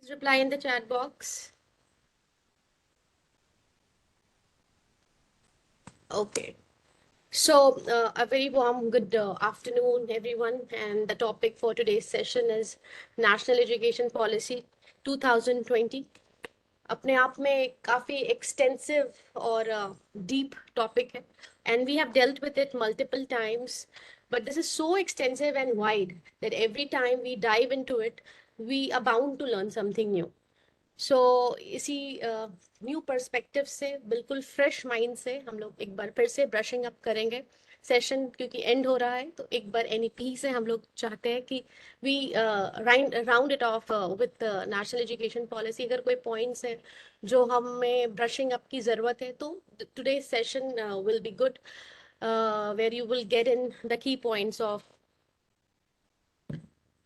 Please reply in the chat box. Okay. So, a very warm good afternoon, everyone. And the topic for today's session is National Education Policy 2020. अपने आप में काफी extensive और deep topic है, and we have dealt with it multiple times, but this is so extensive and wide that every time we dive into it, we are bound to learn something new. सो इसी new perspective से बिल्कुल fresh mind से हम लोग एक बार फिर से brushing up करेंगे सेशन, क्योंकि एंड हो रहा है। तो एक बार एनईपी से हम लोग चाहते हैं कि we round it off with national education policy. अगर कोई पॉइंट्स हैं जो हमें ब्रशिंग अप की ज़रूरत है, तो today session will be good, where you will get in the key points of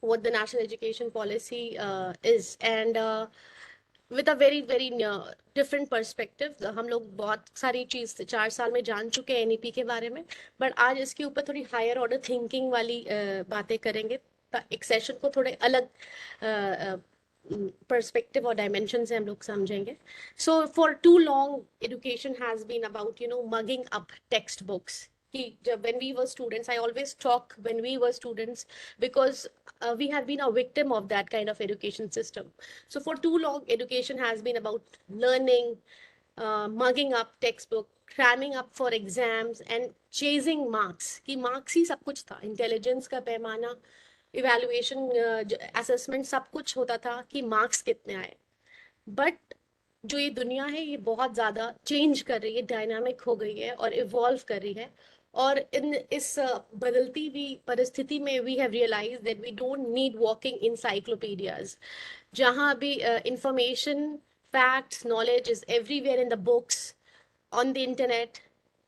what the national education policy is, and with a very very different perspective। हम लोग बहुत सारी चीज 4 साल में जान चुके हैं एनईपी के बारे में, बट आज इसके ऊपर थोड़ी हायर ऑर्डर थिंकिंग वाली बातें करेंगे। एक सेशन को थोड़े अलग पर्सपेक्टिव और डायमेंशन से हम लोग समझेंगे। So for too long education has been about mugging up text books. कि जब when we were students, I always talk when we were students, because we have been a victim of that kind of education system. So for too long, education has been about learning, mugging up textbook, cramming up for exams, and chasing marks। कि marks ही सब कुछ था, intelligence का पैमाना, evaluation, assessment, सब कुछ होता था कि मार्क्स कितने आए। बट जो ये दुनिया है, ये बहुत ज़्यादा चेंज कर रही है, डायनामिक हो गई है और इवॉल्व कर रही है। और इन इस बदलती हुई परिस्थिति में we have realize that we don't need walking encyclopedias, जहाँ अभी information, facts, knowledge is everywhere in the books, on the internet.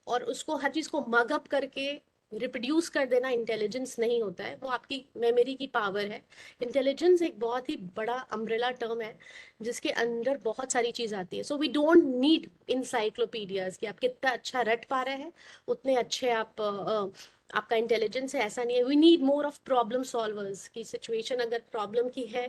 और उसको हर चीज़ को मग अप करके रिप्रोड्यूस कर देना इंटेलिजेंस नहीं होता है, वो आपकी मेमोरी की पावर है। इंटेलिजेंस एक बहुत ही बड़ा अम्ब्रेला टर्म है जिसके अंदर बहुत सारी चीज़ आती है। सो वी डोंट नीड इंसाइक्लोपीडियाज कि आप कितना अच्छा रट पा रहे हैं उतने अच्छे आप आपका इंटेलिजेंस है, ऐसा नहीं है। We need more of problem solvers. की सिचुएशन अगर प्रॉब्लम की है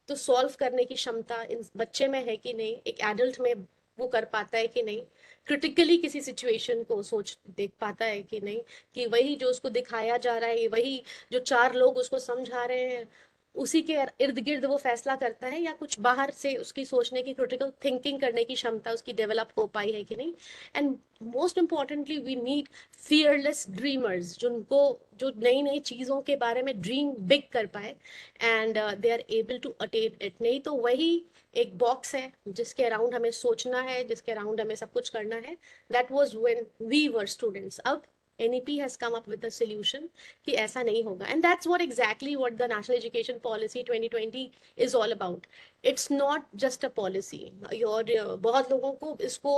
तो सॉल्व करने की क्षमता इन बच्चे में है कि नहीं, एक एडल्ट में वो कर पाता है कि नहीं, क्रिटिकली किसी सिचुएशन को सोच देख पाता है कि नहीं, कि वही जो उसको दिखाया जा रहा है, वही जो चार लोग उसको समझा रहे हैं, उसी के इर्द गिर्द वो फैसला करता है, या कुछ बाहर से उसकी सोचने की, क्रिटिकल थिंकिंग करने की क्षमता उसकी डेवलप हो पाई है कि नहीं। And most importantly we need fearless dreamers, जिनको जो नई नई चीज़ों के बारे में ड्रीम बिग कर पाए, and they are able to attain it. नहीं तो वही एक बॉक्स है जिसके अराउंड हमें सोचना है, जिसके अराउंड हमें सब कुछ करना है। That was when we were students. अब NEP has come up with a solution कि ऐसा नहीं होगा, and that's what exactly what the National Education Policy 2020 is all about. It's not just a policy। और बहुत लोगों को इसको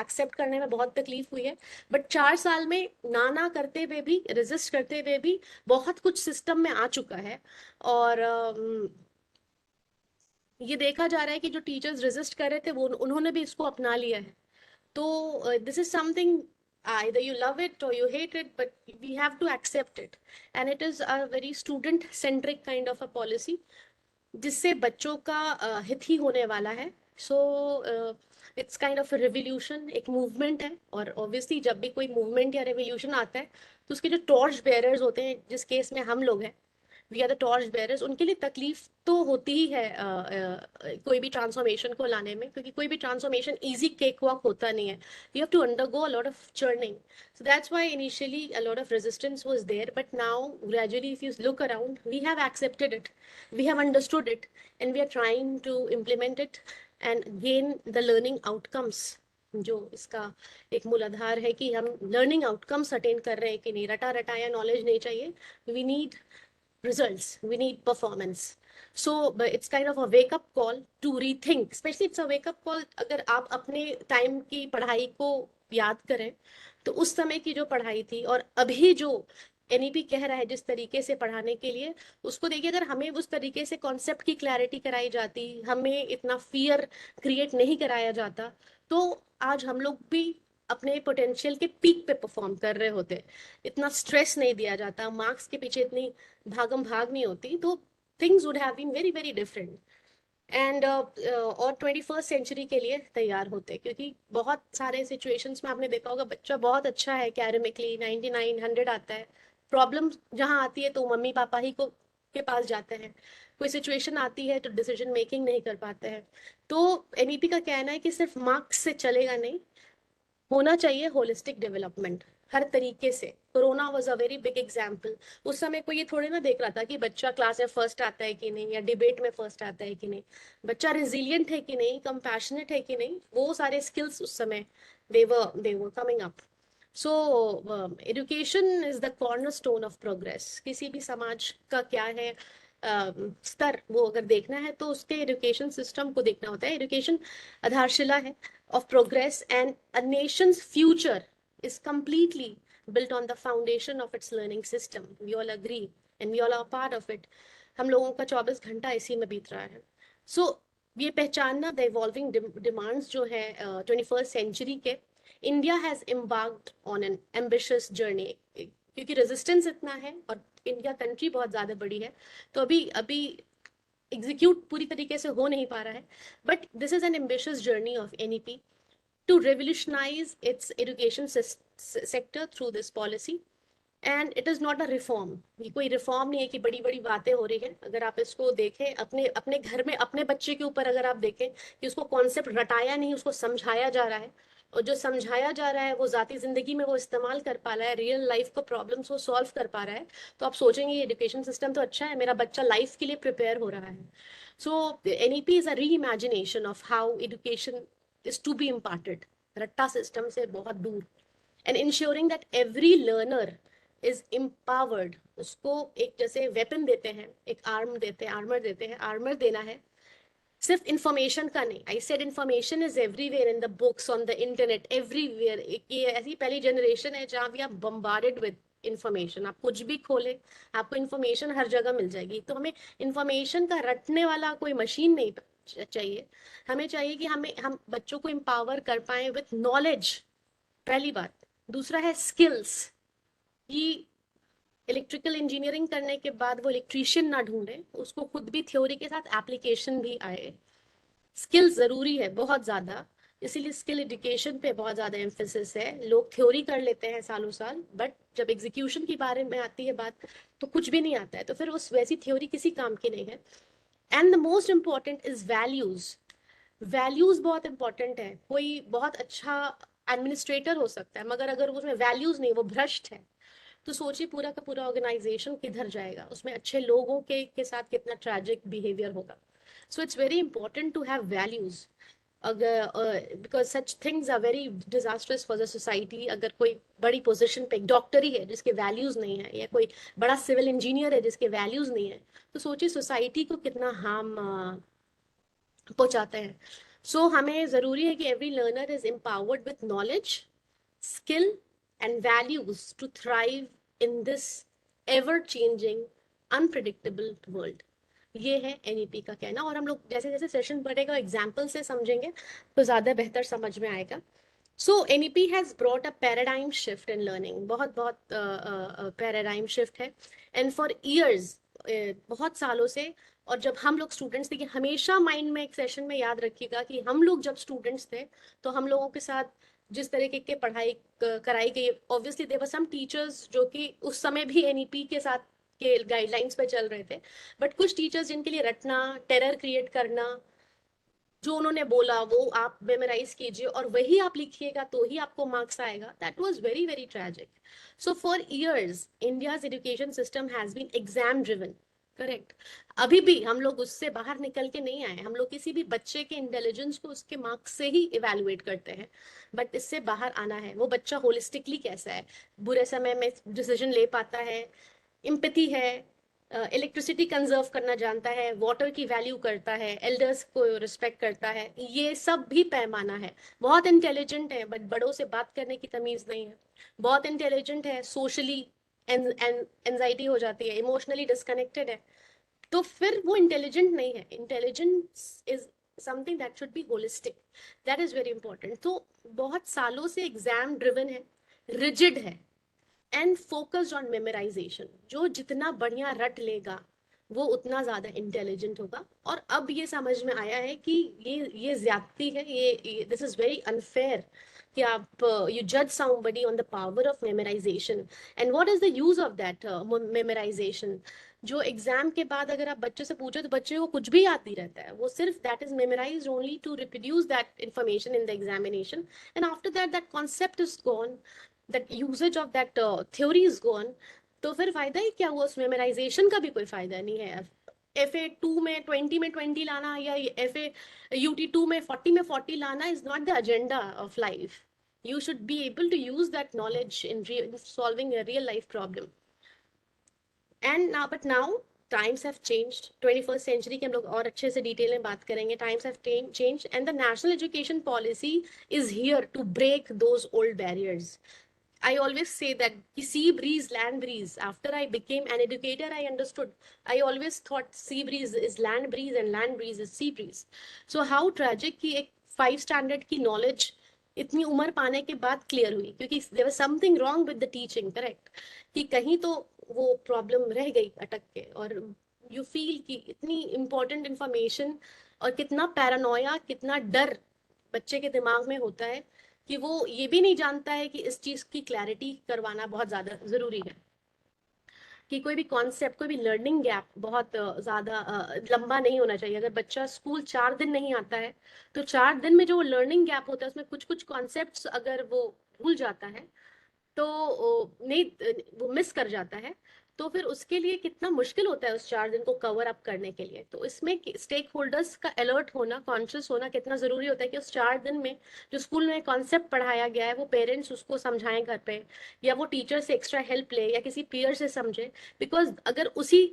एक्सेप्ट करने में बहुत तकलीफ हुई है, बट 4 साल में ना ना करते हुए भी, रेजिस्ट करते हुए भी बहुत कुछ सिस्टम में आ चुका है। और ये देखा जा रहा है कि जो टीचर्स रेजिस्ट कर रहे थे वो उन्होंने भी इसको अपना लिया है। तो this is something, either you love it or you hate it, but we have to accept it, and it is a very student centric kind of a policy जिससे बच्चों का हित ही होने वाला है। So it's kind of revolution, एक movement है। और ऑब्वियसली जब भी कोई मूवमेंट या रिवोल्यूशन आता है, तो उसके जो टॉर्च बेयरर्स होते हैं, जिस केस में हम लोग हैं, we are the torch bearers, उनके लिए तकलीफ तो होती ही है कोई भी ट्रांसफॉर्मेशन को लाने में, क्योंकि कोई भी ट्रांसफॉर्मेशन इजी केक वॉक होता नहीं है। You have to undergo a lot of churning. So that's why initially a lot of resistance was there, but now gradually, if you look around, we have accepted it, we have understood it, and we are trying to implement it and gain the learning outcomes। जो इसका एक मूलाधार है कि हम learning outcomes attain कर रहे हैं कि नहीं, रटा रटाया नॉलेज नहीं चाहिए। We need results, we need performance। So but it's kind of a wake up call to rethink, especially it's a wake up call अगर आप अपने टाइम की पढ़ाई को याद करें, तो उस समय की जो पढ़ाई थी और अभी जो एनईपी कह रहा है जिस तरीके से पढ़ाने के लिए, उसको देखिए। अगर हमें उस तरीके से कॉन्सेप्ट की क्लैरिटी कराई जाती, हमें इतना फियर क्रिएट नहीं कराया जाता, तो आज हम लोग भी अपने पोटेंशियल के पीक पे परफॉर्म कर रहे होते। इतना स्ट्रेस नहीं दिया जाता, मार्क्स के पीछे इतनी भागम भाग नहीं होती, तो things would have been very very different. And और 21st सेंचुरी के लिए तैयार होते हैं, क्योंकि बहुत सारे सिचुएशंस में आपने देखा होगा बच्चा बहुत अच्छा है एकेडमिकली, 99 100 आता है, प्रॉब्लम जहाँ आती है तो मम्मी पापा ही को के पास जाते हैं, कोई सिचुएशन आती है तो डिसीजन मेकिंग नहीं कर पाते हैं। तो एनईपी का कहना है कि सिर्फ मार्क्स से चलेगा नहीं, होना चाहिए होलिस्टिक डेवलपमेंट हर तरीके से। Corona was a very big example. उस समय कोई ये थोड़ी ना देख रहा था कि बच्चा क्लास में फर्स्ट आता है कि नहीं, या डिबेट में फर्स्ट आता है कि नहीं, बच्चा रिजिलियंट है कि नहीं, कंपैशनेट है कि नहीं, वो सारे स्किल्स उस समय they were coming up. So education is the corner stone of progress. किसी भी समाज का क्या है स्तर, वो अगर देखना है तो उसके एजुकेशन सिस्टम को देखना होता है। एजुकेशन आधारशिला है of progress, and a nation's future is completely built on the foundation of its learning system. We all agree and we all are part of it. हम लोगों का 24 घंटा इसी में बीत रहा है। सो ये पहचानना द इवॉल्विंग डिमांड्स जो है 21st सेंचुरी के, India has embarked on an ambitious journey, क्योंकि रेजिस्टेंस इतना है और इंडिया कंट्री बहुत ज़्यादा बड़ी है, तो अभी अभी एग्जीक्यूट पूरी तरीके से हो नहीं पा रहा है। But this is an ambitious journey of NEP to revolutionize its education sector through this policy, and it is not a reform. ये कोई रिफॉर्म नहीं है कि बड़ी बड़ी बातें हो रही है। अगर आप इसको देखें अपने अपने घर में अपने बच्चे के ऊपर, अगर आप देखें कि उसको कॉन्सेप्ट रटाया नहीं, उसको समझाया जा रहा है, और जो समझाया जा रहा है वो जाती जिंदगी में वो इस्तेमाल कर पा रहा है, रियल लाइफ को प्रॉब्लम्स वो सॉल्व कर पा रहा है, तो आप सोचेंगे ये एजुकेशन सिस्टम तो अच्छा है, मेरा बच्चा लाइफ के लिए प्रिपेयर हो रहा है। सो NEP is a reimagination of how education is to be imparted, रट्टा सिस्टम से बहुत दूर, and ensuring that every learner is empowered. उसको एक जैसे वेपन देते हैं, एक आर्म देते हैं, आर्मर देते हैं, आर्मर देना है सिर्फ इंफॉर्मेशन का नहीं। I said information is everywhere in the books, on the internet, everywhere. ये ऐसी पहली जनरेशन है जहाँ भी आप बम्बार्डेड विद इंफॉर्मेशन, आप कुछ भी खोले आपको इंफॉर्मेशन हर जगह मिल जाएगी। तो हमें इंफॉर्मेशन का रटने वाला कोई मशीन नहीं चाहिए, हमें चाहिए कि हम बच्चों को एम्पावर कर पाए विथ नॉलेज, पहली बात। दूसरा है स्किल्स, कि इलेक्ट्रिकल इंजीनियरिंग करने के बाद वो इलेक्ट्रीशियन ना ढूंढे, उसको खुद भी थ्योरी के साथ एप्लीकेशन भी आए। स्किल जरूरी है बहुत ज्यादा, इसीलिए स्किल एजुकेशन पे बहुत ज्यादा एम्फेसिस है। लोग थ्योरी कर लेते हैं सालों साल, बट जब एग्जीक्यूशन की बारे में आती है बात तो कुछ भी नहीं आता है, तो फिर उस वैसी थ्योरी किसी काम की नहीं है। And the most important is values. Values बहुत इंपॉर्टेंट है। कोई बहुत अच्छा एडमिनिस्ट्रेटर हो सकता है, मगर अगर उसमें वैल्यूज नहीं, वो भ्रष्ट है, तो सोचिए पूरा का पूरा ऑर्गेनाइजेशन किधर जाएगा, उसमें अच्छे लोगों के साथ कितना ट्रैजिक बिहेवियर होगा। So it's very important to have values, अगर because such things are very disasters for the society. अगर कोई बड़ी पोजीशन पे एक डॉक्टर ही है जिसके वैल्यूज नहीं है, या कोई बड़ा सिविल इंजीनियर है जिसके वैल्यूज नहीं है, तो सोचिए सोसाइटी को कितना हार्म पहुंचाते हैं। सो हमें जरूरी है कि every learner is empowered with knowledge, skill and values to thrive in this ever changing unpredictable world। ये है एनईपी का कहना, और हम लोग जैसे जैसे सेशन बढ़ेगा एग्जाम्पल से समझेंगे तो ज्यादा बेहतर समझ में आएगा। So NEP has brought a paradigm shift in learning, बहुत बहुत पैराडाइम शिफ्ट है। एंड फॉर ईयर्स, बहुत सालों से, और जब हम लोग स्टूडेंट्स थे, कि हमेशा माइंड में एक सेशन में याद रखिएगा कि हम लोग जब स्टूडेंट्स थे तो हम लोगों के साथ जिस तरीके की पढ़ाई कराई गई, obviously there were some teachers जो कि उस समय भी एनईपी के साथ के गाइडलाइंस पे चल रहे थे, बट कुछ टीचर्स जिनके लिए रटना, टेरर क्रिएट करना, जो उन्होंने बोला वो आप मेमोराइज कीजिए और वही आप लिखिएगा तो ही आपको मार्क्स आएगा, that was very very tragic. So for years India's education system has been exam driven, correct. अभी भी हम लोग उससे बाहर निकल के नहीं आए, हम लोग किसी भी बच्चे के इंटेलिजेंस को उसके मार्क्स से ही इवेलुएट करते हैं, बट इससे बाहर आना है। वो बच्चा होलिस्टिकली कैसा है, बुरे समय में डिसीजन ले पाता है, इम्पैथी है, इलेक्ट्रिसिटी कंजर्व करना जानता है, वाटर की वैल्यू करता है, एल्डर्स को रिस्पेक्ट करता है, ये सब भी पैमाना है। बहुत इंटेलिजेंट है बट बड़ों से बात करने की तमीज नहीं है। बहुत इंटेलिजेंट है, सोशली एंजाइटी हो जाती है, इमोशनली डिस्कनेक्टेड है, तो फिर वो इंटेलिजेंट नहीं है। Intelligence is something that should be holistic, that is very important. तो बहुत सालों से एग्जाम ड्रिवन है, रिजिड है, एंड फोकस्ड ऑन मेमोराइजेशन। जो जितना बढ़िया रट लेगा वो उतना ज्यादा इंटेलिजेंट होगा। और अब ये समझ में आया है कि ये ज्यादती है, ये दिस इज वेरी अनफेयर कि आप यू जज somebody on the power of memorisation and what is the use of that memorisation. जो एग्जाम के बाद अगर आप बच्चे से पूछो तो बच्चे को कुछ भी याद नहीं रहता है, वो सिर्फ that is memorised only to reproduce that information in the examination and after that that concept is gone, that usages of that theory is gone. तो फिर फायदा ही क्या हुआ, उस मेमोराइजेशन का भी कोई फायदा नहीं है। FA2 में 20 लाना या FA UT2 में 40 लाना is not the agenda of life. You should be able to use that knowledge in solving a real life problem. And now but now times have changed, 21st century के हम लोग और अच्छे से detail में बात करेंगे। Times have changed and the national education policy is here to break those old barriers. I always say that sea breeze, land breeze. After I became an educator, I understood. I always thought sea breeze is land breeze and land breeze is sea breeze. So how tragic कि एक 5 standard की knowledge इतनी उम्र पाने के बाद clear हुई, क्योंकि there was something wrong with the teaching, correct? कि कहीं तो वो प्रॉब्लम रह गई अटक के, और यू फील कि इतनी इंपॉर्टेंट इंफॉर्मेशन और कितना पैरानोया, कितना डर बच्चे के दिमाग में होता है कि वो ये भी नहीं जानता है कि इस चीज की क्लैरिटी करवाना बहुत ज्यादा जरूरी है। कि कोई भी कॉन्सेप्ट, कोई भी लर्निंग गैप बहुत ज्यादा लंबा नहीं होना चाहिए। अगर बच्चा स्कूल 4 दिन नहीं आता है तो 4 दिन में जो लर्निंग गैप होता है उसमें कुछ कुछ कॉन्सेप्ट्स अगर वो भूल जाता है तो नहीं, वो मिस कर जाता है, तो फिर उसके लिए कितना मुश्किल होता है उस 4 दिन को कवर अप करने के लिए। तो इसमें स्टेक होल्डर्स का अलर्ट होना, कॉन्शियस होना कितना जरूरी होता है कि उस 4 दिन में जो स्कूल में कॉन्सेप्ट पढ़ाया गया है वो पेरेंट्स उसको समझाएं घर पे, या वो टीचर से एक्स्ट्रा हेल्प ले या किसी पीयर से समझे। बिकॉज अगर उसी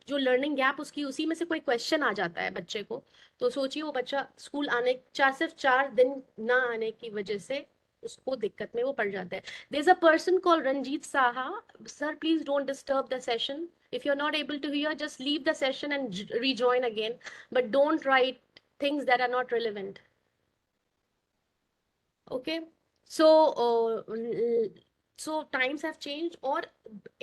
जो लर्निंग गैप उसकी उसी में से कोई क्वेश्चन आ जाता है बच्चे को, तो सोचिए वो बच्चा स्कूल आने सिर्फ 4 दिन ना आने की वजह से उसको दिक्कत में वो पड़ जाता है। There's a person called Ranjit Saha. Sir, please don't disturb the session. If you're not able to hear, just leave the session and rejoin again. But don't write things that are not relevant. Okay. So, so times have changed, or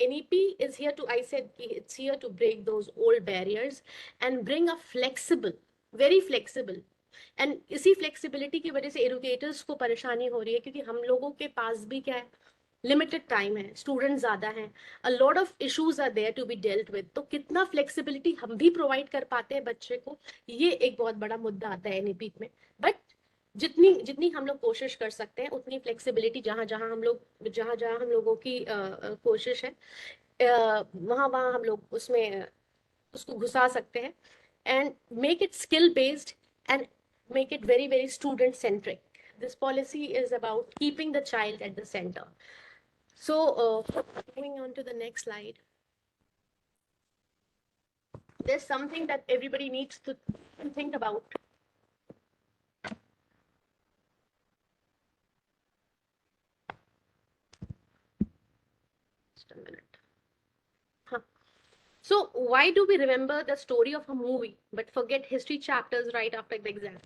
NEP is here to, I said, it's here to break those old barriers and bring a flexible, very flexible, and इसी flexibility की वजह से educators को परेशानी हो रही है, क्योंकि हम लोगों के पास भी क्या है, लिमिटेड टाइम है, स्टूडेंट ज्यादा हैं, a lot of issues are there to be dealt with. तो कितना फ्लेक्सिबिलिटी हम भी प्रोवाइड कर पाते हैं बच्चे को, ये एक बहुत बड़ा मुद्दा आता है NEP में। बट जितनी जितनी हम लोग कोशिश कर सकते हैं उतनी फ्लेक्सिबिलिटी जहाँ जहाँ हम लोगों की कोशिश है, वहाँ वहाँ हम लोग उसमें उसको घुसा सकते हैं and make it skill based and make it very very student centric. This policy is about keeping the child at the center. So moving on to the next slide, there's something that everybody needs to think about. Just a minute. Huh. So why do we remember the story of a movie but forget history chapters right after the exam?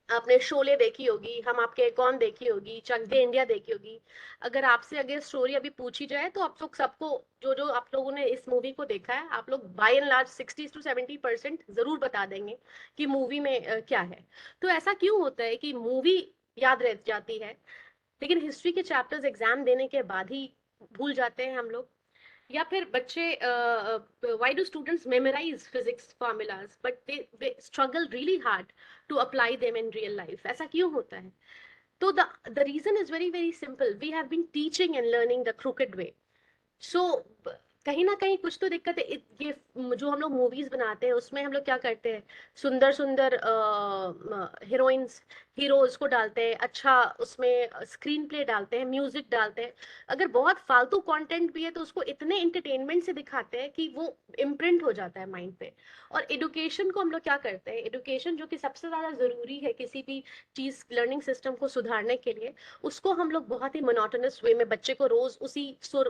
आपने शोले देखी होगी, हम आपके कौन देखी होगी, चक दे India देखी होगी। अगर आपसे अगर स्टोरी अभी पूछी जाए तो आप लोग सबको, जो जो आप लोगों ने इस मूवी को देखा है, आप लोग बाय एंड लार्ज 60 to 70% जरूर बता देंगे कि मूवी में क्या है। तो ऐसा क्यों होता है कि मूवी याद रह जाती है लेकिन हिस्ट्री के चैप्टर्स एग्जाम देने के बाद ही भूल जाते हैं हम लोग? या फिर बच्चे, why do students memorize physics formulas but they struggle really hard to apply them in real life? ऐसा क्यों होता है? तो the reason is very very simple. We have been teaching and learning the crooked way. So कहीं ना कहीं कुछ तो दिक्कत है। ये जो हम लोग मूवीज बनाते हैं उसमें हम लोग क्या करते हैं, सुंदर सुंदर हीरोइंस हीरोज को डालते हैं, अच्छा उसमें स्क्रीन प्ले डालते हैं, म्यूजिक डालते हैं। अगर बहुत फालतू कंटेंट भी है तो उसको इतने एंटरटेनमेंट से दिखाते हैं कि वो इम्प्रिंट हो जाता है माइंड पे। और एडुकेशन को हम लोग क्या करते हैं, एडुकेशन जो कि सबसे ज्यादा जरूरी है किसी भी चीज लर्निंग सिस्टम को सुधारने के लिए, उसको हम लोग बहुत ही मोनोटोनस वे में बच्चे को रोज उसी सुर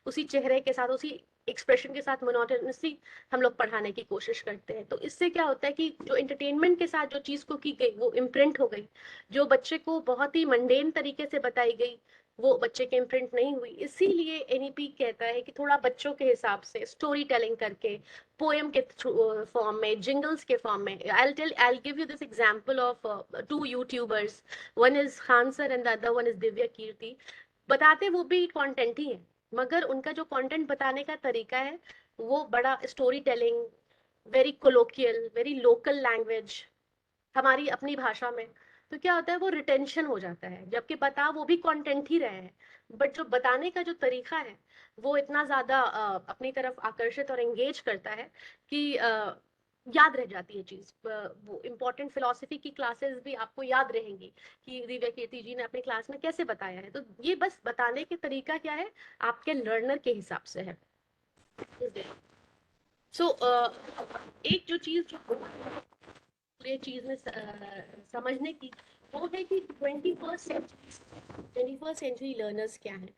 उसी चेहरे के साथ उसी एक्सप्रेशन के साथ मोनोटोनसली हम लोग पढ़ाने की कोशिश करते हैं। तो इससे क्या होता है कि जो एंटरटेनमेंट के साथ जो चीज को की गई वो इम्प्रिंट हो गई, जो बच्चे को बहुत ही मंडेन तरीके से बताई गई वो बच्चे के इम्प्रिंट नहीं हुई। इसीलिए एनईपी कहता है कि थोड़ा बच्चों के हिसाब से स्टोरी टेलिंग करके, पोएम के फॉर्म में, जिंगल्स के फॉर्म में। I'll give you this example of two YouTubers. One is Khan sir and the other one is Divya Kirti. बताते वो भी कंटेंट ही है, मगर उनका जो कंटेंट बताने का तरीका है वो बड़ा story telling, very colloquial, very local language, हमारी अपनी भाषा में। तो क्या होता है, वो रिटेंशन हो जाता है, जबकि बता वो भी कंटेंट ही रहे हैं, बट जो बताने का जो तरीका है वो इतना ज्यादा अपनी तरफ आकर्षित और एंगेज करता है कि याद रह जाती है चीज। वो इम्पोर्टेंट फिलोसफी की क्लासेस भी आपको याद रहेंगी कि दिव्या कीर्ति जी ने अपनी क्लास में कैसे बताया है। तो ये बस बताने के तरीका क्या है, आपके लर्नर के हिसाब से है। सो एक जो चीज जो पूरे चीज में समझने की, वो है कि 21st सेंचुरी लर्नर्स क्या है।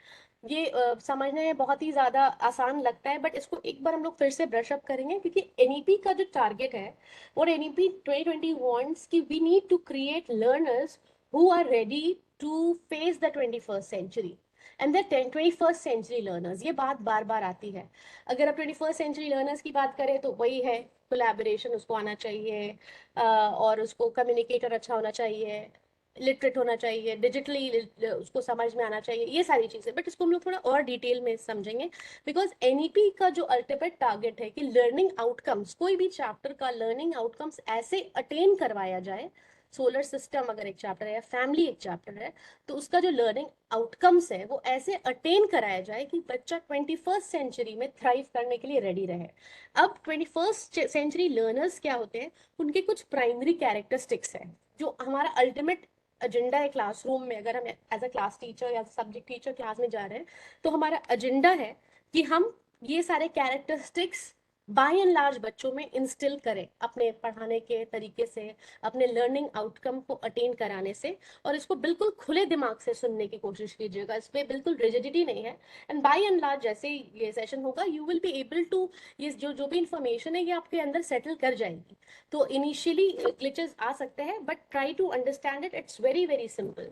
ये समझने में बहुत ही ज्यादा आसान लगता है, बट इसको एक बार हम लोग फिर से ब्रश अप करेंगे, क्योंकि एनईपी का जो टारगेट है, और एनईपी 2020 वांट्स कि we need to create learners who are ready to face the 21st century and the 21st century learners. ये बात बार बार आती है। अगर आप 21st सेंचुरी लर्नर्स की बात करें तो वही है, कोलैबोरेशन उसको आना चाहिए, और उसको कम्युनिकेटर अच्छा होना चाहिए, लिटरेट होना चाहिए, डिजिटली उसको समझ में आना चाहिए, ये सारी चीजें। बट इसको हम लोग थोड़ा और डिटेल में समझेंगे, बिकॉज एनईपी का जो अल्टीमेट टारगेट है कि लर्निंग आउटकम्स, कोई भी चैप्टर का लर्निंग आउटकम्स ऐसे अटेन करवाया जाए, सोलर सिस्टम अगर एक चैप्टर है या फैमिली एक चैप्टर है, तो उसका जो लर्निंग आउटकम्स है वो ऐसे अटेन कराया जाए कि बच्चा 21st सेंचुरी में थ्राइव करने के लिए रेडी रहे। अब 21st सेंचुरी लर्नर्स क्या होते हैं, उनके कुछ प्राइमरी कैरेक्टरिस्टिक्स हैं। जो हमारा अल्टीमेट एजेंडा है क्लासरूम में, अगर हम एज अ क्लास टीचर या सब्जेक्ट टीचर क्लास में जा रहे हैं, तो हमारा एजेंडा है कि हम ये सारे कैरेक्टरिस्टिक्स बाय एंड लार्ज बच्चों में इंस्टिल करें, अपने पढ़ाने के तरीके से, अपने लर्निंग आउटकम को अटेन कराने से। और इसको बिल्कुल खुले दिमाग से सुनने की कोशिश कीजिएगा, इसमें बिल्कुल रिजिडिटी नहीं है। एंड बाय एंड लार्ज जैसे ये सेशन होगा, you will be able to, ये जो भी इंफॉर्मेशन है ये आपके अंदर सेटल कर जाएगी। तो इनिशियली ग्लिचेस आ सकते हैं, but try to understand it, it's very very simple.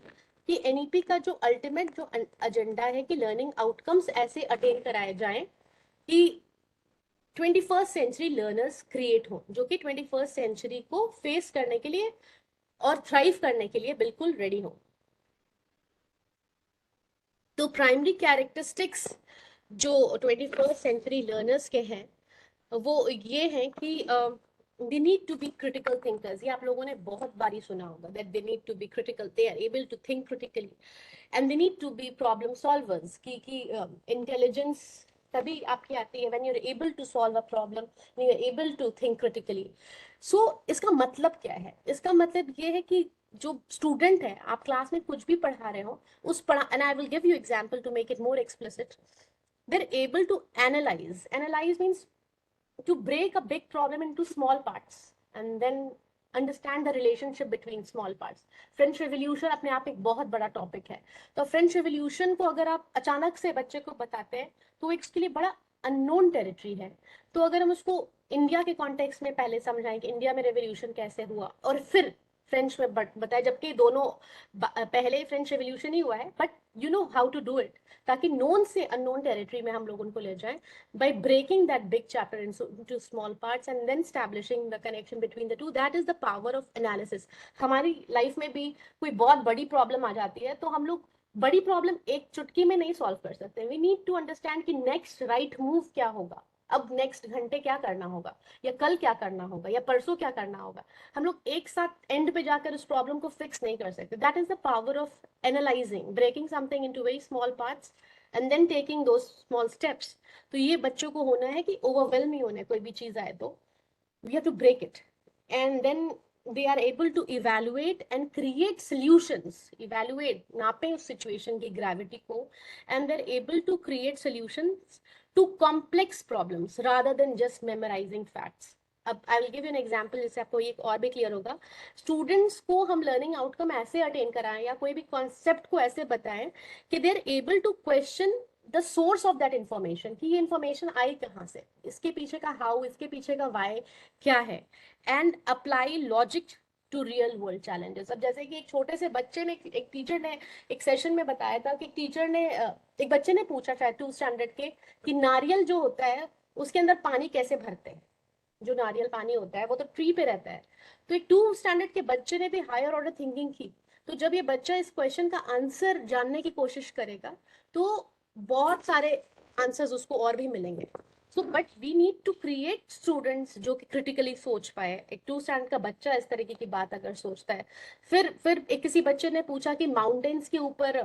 कि एनईपी का जो अल्टीमेट जो एजेंडा है कि लर्निंग आउटकम्स ऐसे अटेन कराए जाएं कि 21st सेंचुरी लर्नर्स क्रिएट हो, जो कि 21st सेंचुरी को फेस करने के लिए और थ्राइव करने के लिए बिल्कुल रेडी हो। तो प्राइमरी कैरेक्टरिस्टिक्स जो 21st सेंचुरी लर्नर्स के हैं वो ये है कि they need to be critical thinkers। ये आप लोगों ने बहुत बारी सुना होगा, that they need to be critical, they are able to think critically, and they need to be problem solvers। कि intelligence तभी आपकी आती है when you're able to solve a problem, when you're able to think critically। so इसका मतलब क्या है, इसका मतलब ये है कि जो स्टूडेंट है, आप क्लास में कुछ भी पढ़ा रहे हो, उस पढ़ा, and I will give you example to make it more explicit, they're able to analyze means to break a big problem into small parts and then understand the relationship between small parts। French revolution अपने आप एक बहुत बड़ा topic है। तो French revolution को अगर आप अचानक से बच्चे को बताते हैं तो इसके लिए बड़ा अननोन टेरिटरी है। तो अगर हम उसको इंडिया के कॉन्टेक्स्ट में पहले समझाएं कि इंडिया में रेवोल्यूशन कैसे हुआ, और फिर फ्रेंच में बताए, जबकि दोनों पहले फ्रेंच रेवोल्यूशन ही हुआ है, but you know how to do it, ताकि नोन से अननोन टेरिटरी में हम लोग उनको ले जाएं by breaking that big chapter into small parts and then establishing the connection between the two। that is the power of analysis। हमारी life में भी कोई बहुत बड़ी प्रॉब्लम आ जाती है तो हम लोग बड़ी प्रॉब्लम एक चुटकी में नहीं सॉल्व कर सकते। वी नीड टू अंडरस्टैंड कि नेक्स्ट राइट मूव क्या होगा, अब नेक्स्ट घंटे क्या करना होगा, या कल क्या करना होगा, या परसों क्या करना होगा। हम लोग एक साथ एंड पे जाकर उस प्रॉब्लम को फिक्स नहीं कर सकते। That is the power of analysing, breaking something into very small parts and then taking those small steps. तो ये बच्चों को होना है कि ओवरवेलम ही होना है, कोई भी चीज आए तो we have to break it, and then they are able to evaluate and create solutions, evaluate, नापे उस situation की gravity को, and they're able to create solutions to complex problems rather than just memorizing facts। अब I will give you an example, जिससे आपको ये और भी क्लियर होगा। स्टूडेंट्स को हम लर्निंग आउटकम ऐसे अटेन कराएं या कोई भी कॉन्सेप्ट को ऐसे बताएं कि they are able to question the source of that information, कि ये इंफॉर्मेशन आई कहाँ से, इसके पीछे का हाउ, इसके पीछे का वाई क्या है, and apply logic to real world challenges. अब जैसे कि एक छोटे से बच्चे ने, एक टीचर ने एक सेशन में बताया था कि एक टीचर ने एक बच्चे ने पूछा शायद 2 स्टैंडर्ड के कि नारियल जो होता है उसके अंदर पानी कैसे भरते हैं। जो नारियल पानी होता है वो तो ट्री पे रहता है। तो एक 2 स्टैंडर्ड के बच्चे ने भी हायर ऑर्डर थिंकिंग की। तो जब ये बच्चा इस क्वेश्चन का आंसर जानने की कोशिश करेगा तो बहुत सारे आंसर्स उसको और भी मिलेंगे। So but we need to create students जो कि क्रिटिकली सोच पाए। एक 2 स्टैंडर्ड का बच्चा इस तरीके की बात अगर सोचता है। फिर एक किसी बच्चे ने पूछा कि माउंटेन्स के ऊपर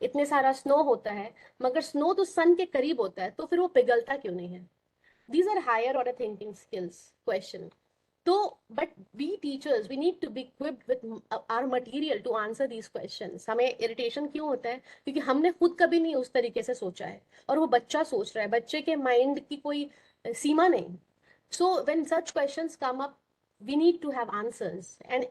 इतने सारा स्नो होता है, मगर स्नो तो सन के करीब होता है, तो फिर वो पिघलता क्यों नहीं है। These are higher order thinking skills question. So, but we teachers, we need to be equipped with our material to answer these questions. हमें irritation क्यों होता है? क्योंकि हमने खुद कभी नहीं उस तरीके से सोचा है और वो बच्चा सोच रहा है। बच्चे के माइंड की कोई सीमा नहीं। So when such questions come up, we need to have answers, and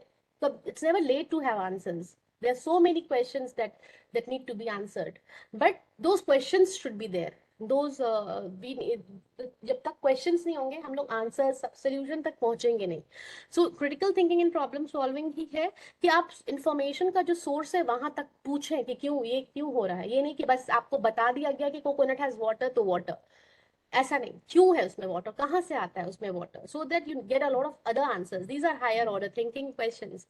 it's never late to have answers. There are so many questions that need to be answered, but those questions should be there. Those जब तक questions नहीं होंगे हम लोग answers solution तक पहुंचेंगे नहीं. So critical thinking in problem solving ही है कि आप information का जो source है वहां तक पूछें कि क्यों ये क्यों हो रहा है। ये नहीं कि बस आपको बता दिया गया कि coconut has water तो water, ऐसा नहीं, क्यों है उसमें वाटर, कहाँ से आता है उसमें water, so that you get a lot of other answers. These are higher order thinking questions.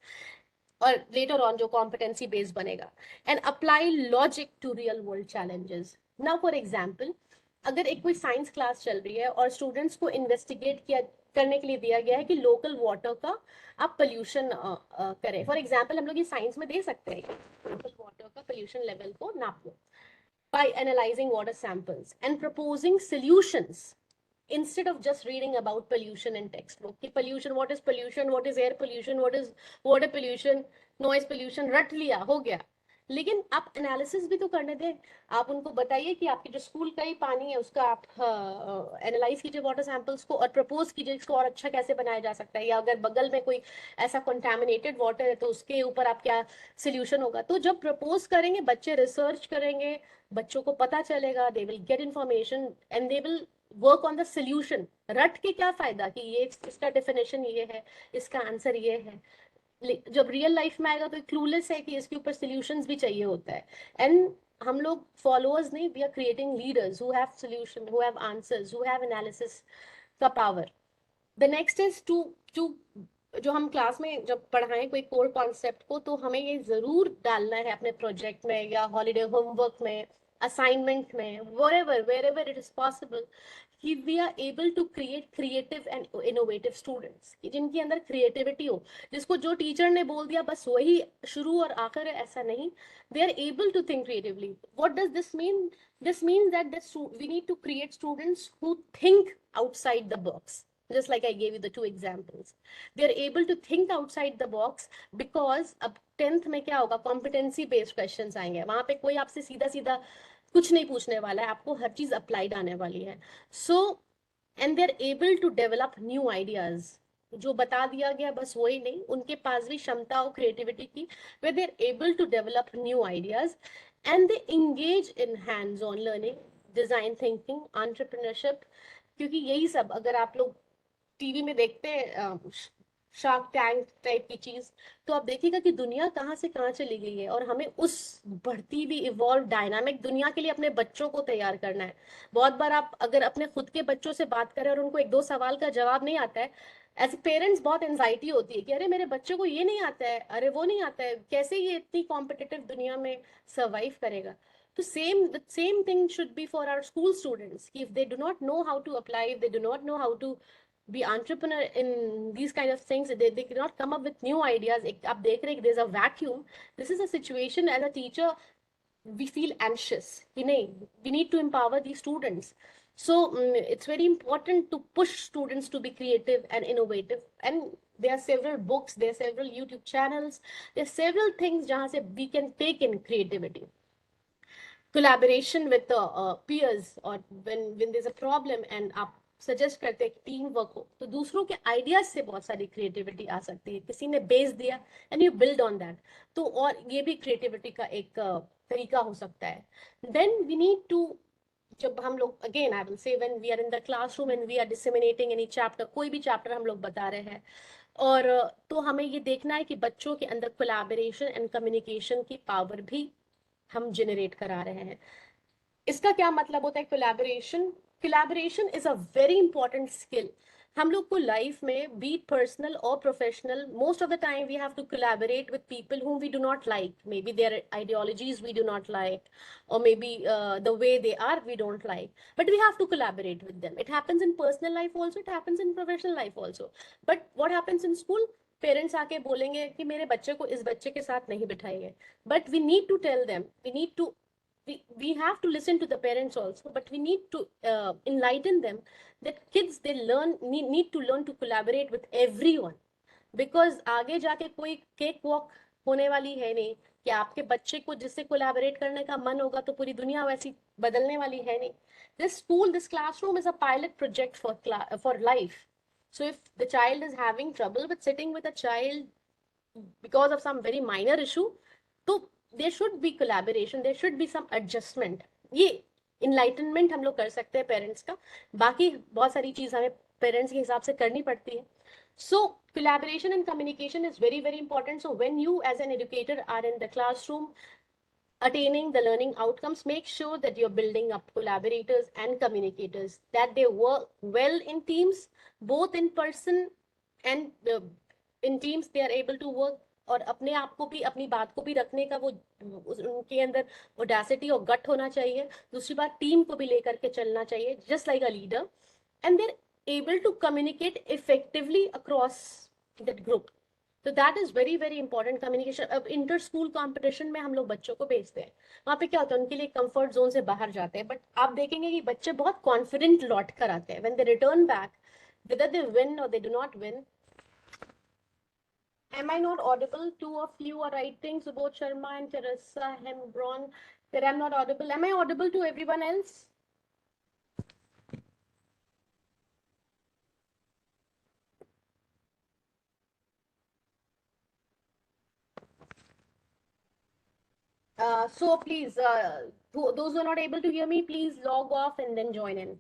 और लेटर ऑन जो कॉम्पिटेंसी बेस्ड बनेगा। And apply logic to real world challenges. Now for example, अगर एक कोई साइंस क्लास चल रही है और स्टूडेंट्स को इन्वेस्टिगेट किया करने के लिए दिया गया है कि लोकल वाटर का आप पोल्यूशन करें। फॉर एग्जांपल हम लोग ये साइंस में दे सकते हैं लोकल वाटर का पोल्यूशन लेवल को नाप लो by analyzing water samples and proposing solutions instead of just reading about pollution in textbook कि pollution, what is pollution, what is air pollution, what is water pollution, noise pollution, रट लिया हो गया। लेकिन आप analysis भी तो करने दें। आप उनको बताइए कि आपके जो स्कूल का ही पानी है उसका आप एनालाइज कीजिए वाटर सैंपल्स को और प्रपोज कीजिए इसको और अच्छा कैसे बनाया जा सकता है। या अगर बगल में कोई ऐसा कंटामिनेटेड वाटर है तो उसके ऊपर आप क्या सोल्यूशन होगा। तो जब प्रपोज करेंगे बच्चे रिसर्च करेंगे, बच्चों को पता चलेगा, they will get information and they will work on the solution. रट के क्या फायदा कि ये इसका डेफिनेशन ये है, इसका आंसर ये है। जब रियल लाइफ में आएगा तो क्लूलेस है कि इसके ऊपर सोल्यूशंस भी चाहिए होता है। एंड हम लोग फॉलोअर्स नहीं, we are creating leaders who have solution, who have answers, who have analysis का power. The next is to to जो हम क्लास में जब पढ़ाएं कोई कोर कॉन्सेप्ट को तो हमें ये जरूर डालना है अपने प्रोजेक्ट में या हॉलीडे होमवर्क में, असाइनमेंट में, wherever it is possible कि we are able to create creative and innovative students कि जिनके अंदर क्रिएटिविटी हो, जिसको जो टीचर ने बोल दिया बस वही शुरू और आखिर है, ऐसा नहीं। they are able to think creatively. What does this mean? This means that we need to create students who think outside the box. Just like I gave you the 2 examples, they are able to think outside the box because अब 10th में क्या होगा, competency based questions आएंगे। वहां पे कोई आपसे सीधा सीधा कुछ नहीं पूछने वाला है, आपको हर चीज अप्लाइड आने वाली है। So and they are able to develop new ideas. जो बता दिया गया बस वही नहीं, उनके पास भी क्षमता हो क्रिएटिविटी की, where they are able to develop new ideas and they engage in hands on learning, design thinking, entrepreneurship। क्योंकि यही सब अगर आप लोग टीवी में देखते हैं शार्क टैंक टाइप की चीज, तो आप देखिएगा कि दुनिया कहाँ से कहाँ चली गई है और हमें उस बढ़ती भी इवॉल्व डायनामिक दुनिया के लिए अपने बच्चों को तैयार करना है। बहुत बार आप अगर अपने खुद के बच्चों से बात करें और उनको 1-2 सवाल का जवाब नहीं आता है, एज पेरेंट्स बहुत एंजाइटी होती है कि अरे मेरे बच्चे को ये नहीं आता है, अरे वो नहीं आता है, कैसे ये इतनी कॉम्पिटिटिव दुनिया में सर्वाइव करेगा। तो same thing should be for our school students. If they do not know how to apply, if they do not know how to be entrepreneur in these kind of things, they cannot come up with new ideas. आप देख रहे हैं there's a vacuum. This is a situation as a teacher we feel anxious कि नहीं, we need to empower these students. So it's very important to push students to be creative and innovative, and there are several books, there are several YouTube channels, there are several things जहाँ से we can take in creativity. Collaboration with the peers, or when there's a problem and आप suggest करते हैं team work हो तो दूसरों के ideas से बहुत सारी क्रिएटिविटी आ सकती है। किसी ने बेस दिया and you build on that, तो और ये भी क्रिएटिविटी का एक तरीका हो सकता है। देन वी नीड टू, जब हम लोग again I will say when we are in the classroom and we are disseminating any chapter, कोई भी चैप्टर हम लोग बता रहे हैं, और तो हमें ये देखना है कि बच्चों के अंदर कोलैबोरेशन एंड कम्युनिकेशन की पावर भी हम जनरेट करा रहे हैं। इसका क्या मतलब होता है collaboration? Collaboration is a very important skill. हम लोग को लाइफ में बी पर्सनल और professional, most of the time we have to collaborate with people whom we do not like, maybe their ideologies we do not like, or maybe the way they are we don't like, but we have to collaborate with them. It happens in personal life also, it happens in professional life also. But what happens in school? Parents आके बोलेंगे कि मेरे बच्चे को इस बच्चे के साथ नहीं बिठाइए, but we need to tell them, we need to, we have to listen to the parents also, but we need to enlighten them that kids, they need to learn to collaborate with everyone, because आगे जाके कोई cake walk होने वाली है नहीं कि आपके बच्चे को जिससे कोलैबोरेट करने का मन होगा तो पूरी दुनिया वैसी बदलने वाली है नहीं. This school, this classroom is a pilot project for life. So if the child is having trouble with sitting with a child because of some very minor issue, तो there should be collaboration, there should be some adjustment. ये enlightenment हम लोग कर सकते हैं parents का. बाकी बहुत सारी चीज हमें पेरेंट्स के हिसाब से करनी पड़ती है. So collaboration and communication is very very important. So when you as an educator are in the classroom attaining the learning outcomes, make sure that you're building up collaborators and communicators, that they work well in teams, both in person and in teams they are able to work. और अपने आप को भी, अपनी बात को भी रखने का वो उनके अंदर ऑडेसिटी और गट होना चाहिए. दूसरी बात, टीम को भी लेकर के चलना चाहिए, just like a leader, and there able to communicate effectively across that group. तो that is very very important communication. अब इंटर स्कूल कॉम्पिटिशन में हम लोग बच्चों को भेजते हैं, वहां पे क्या होता है, उनके लिए कंफर्ट जोन से बाहर जाते हैं, बट आप देखेंगे कि बच्चे बहुत कॉन्फिडेंट लौट कर आते हैं. When they return back, whether they win or they do not win. Am I not audible? Two of you are writing, Subodh Sharma and Teresa Hembron, that I'm not audible. Am I audible to everyone else? So please, those who are not able to hear me, please log off and then join in,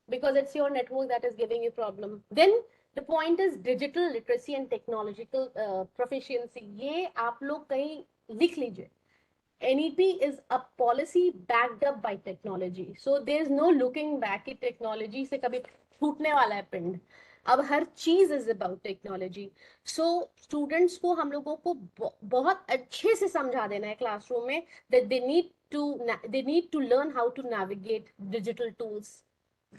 because it's your network that is giving you problem. Then the point is digital literacy and technological proficiency. ये आप लोग कहीं लिख लीजिए. NEP is a policy backed up by technology. So there is no looking back कि technology से कभी छूटने वाला है पिंड. अब हर चीज is about technology. So students को, हम लोगों को बहुत अच्छे से समझा देना है क्लासरूम में that they need to learn how to navigate digital tools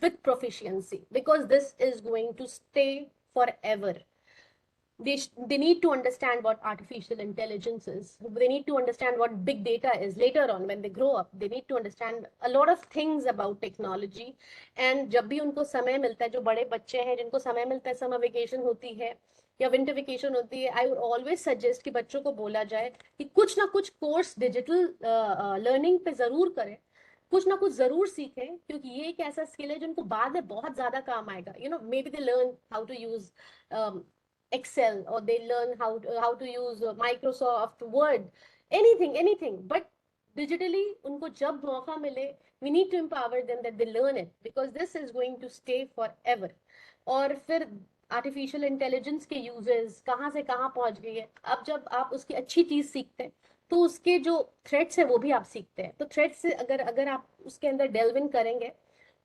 with proficiency, because this is going to stay forever. They need to understand what artificial intelligence is. They need to understand what big data is. Later on when they grow up, they need to understand a lot of things about technology. And जब भी उनको समय मिलता है, जो बड़े बच्चे हैं जिनको समय मिलता है, समर वेकेशन होती है या विंटर वेकेशन होती है, आई वुड ऑलवेज सजेस्ट कि बच्चों को बोला जाए कि कुछ ना कुछ कोर्स डिजिटल लर्निंग पे जरूर करें, कुछ ना कुछ जरूर सीखें, क्योंकि ये एक ऐसा स्किल है जिनको बाद में बहुत ज्यादा काम आएगा. Maybe they learn how to use Excel, or they learn how to use Microsoft Word, anything. But digitally, उनको जब मौका मिले, we need to empower them that they learn it, because this is going to stay forever. और फिर artificial intelligence के uses कहाँ से कहाँ पहुंच गई है. अब जब आप उसकी अच्छी चीज सीखते हैं तो उसके जो थ्रेट्स है वो भी आप सीखते हैं. तो थ्रेट्स से अगर अगर आप उसके अंदर डेल्व इन करेंगे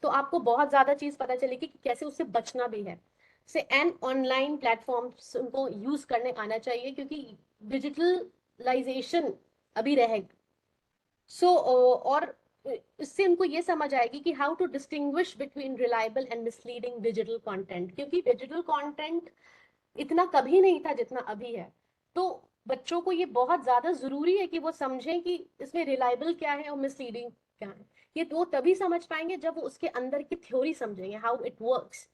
तो आपको बहुत ज्यादा चीज पता चलेगी कि कैसे उससे बचना भी है. से एंड ऑनलाइन प्लेटफॉर्म्स उनको यूज करने आना चाहिए, क्योंकि डिजिटलाइजेशन अभी रहेगा. और इससे उनको ये समझ आएगी कि how to distinguish between reliable and misleading digital content, क्योंकि डिजिटल कंटेंट इतना कभी नहीं था जितना अभी है. तो बच्चों को ये बहुत ज्यादा जरूरी है कि वो समझें कि इसमें रिलायबल क्या है और मिसलीडिंग क्या है. ये वो तभी समझ पाएंगे जब वो उसके अंदर की थ्योरी समझेंगे, how it works.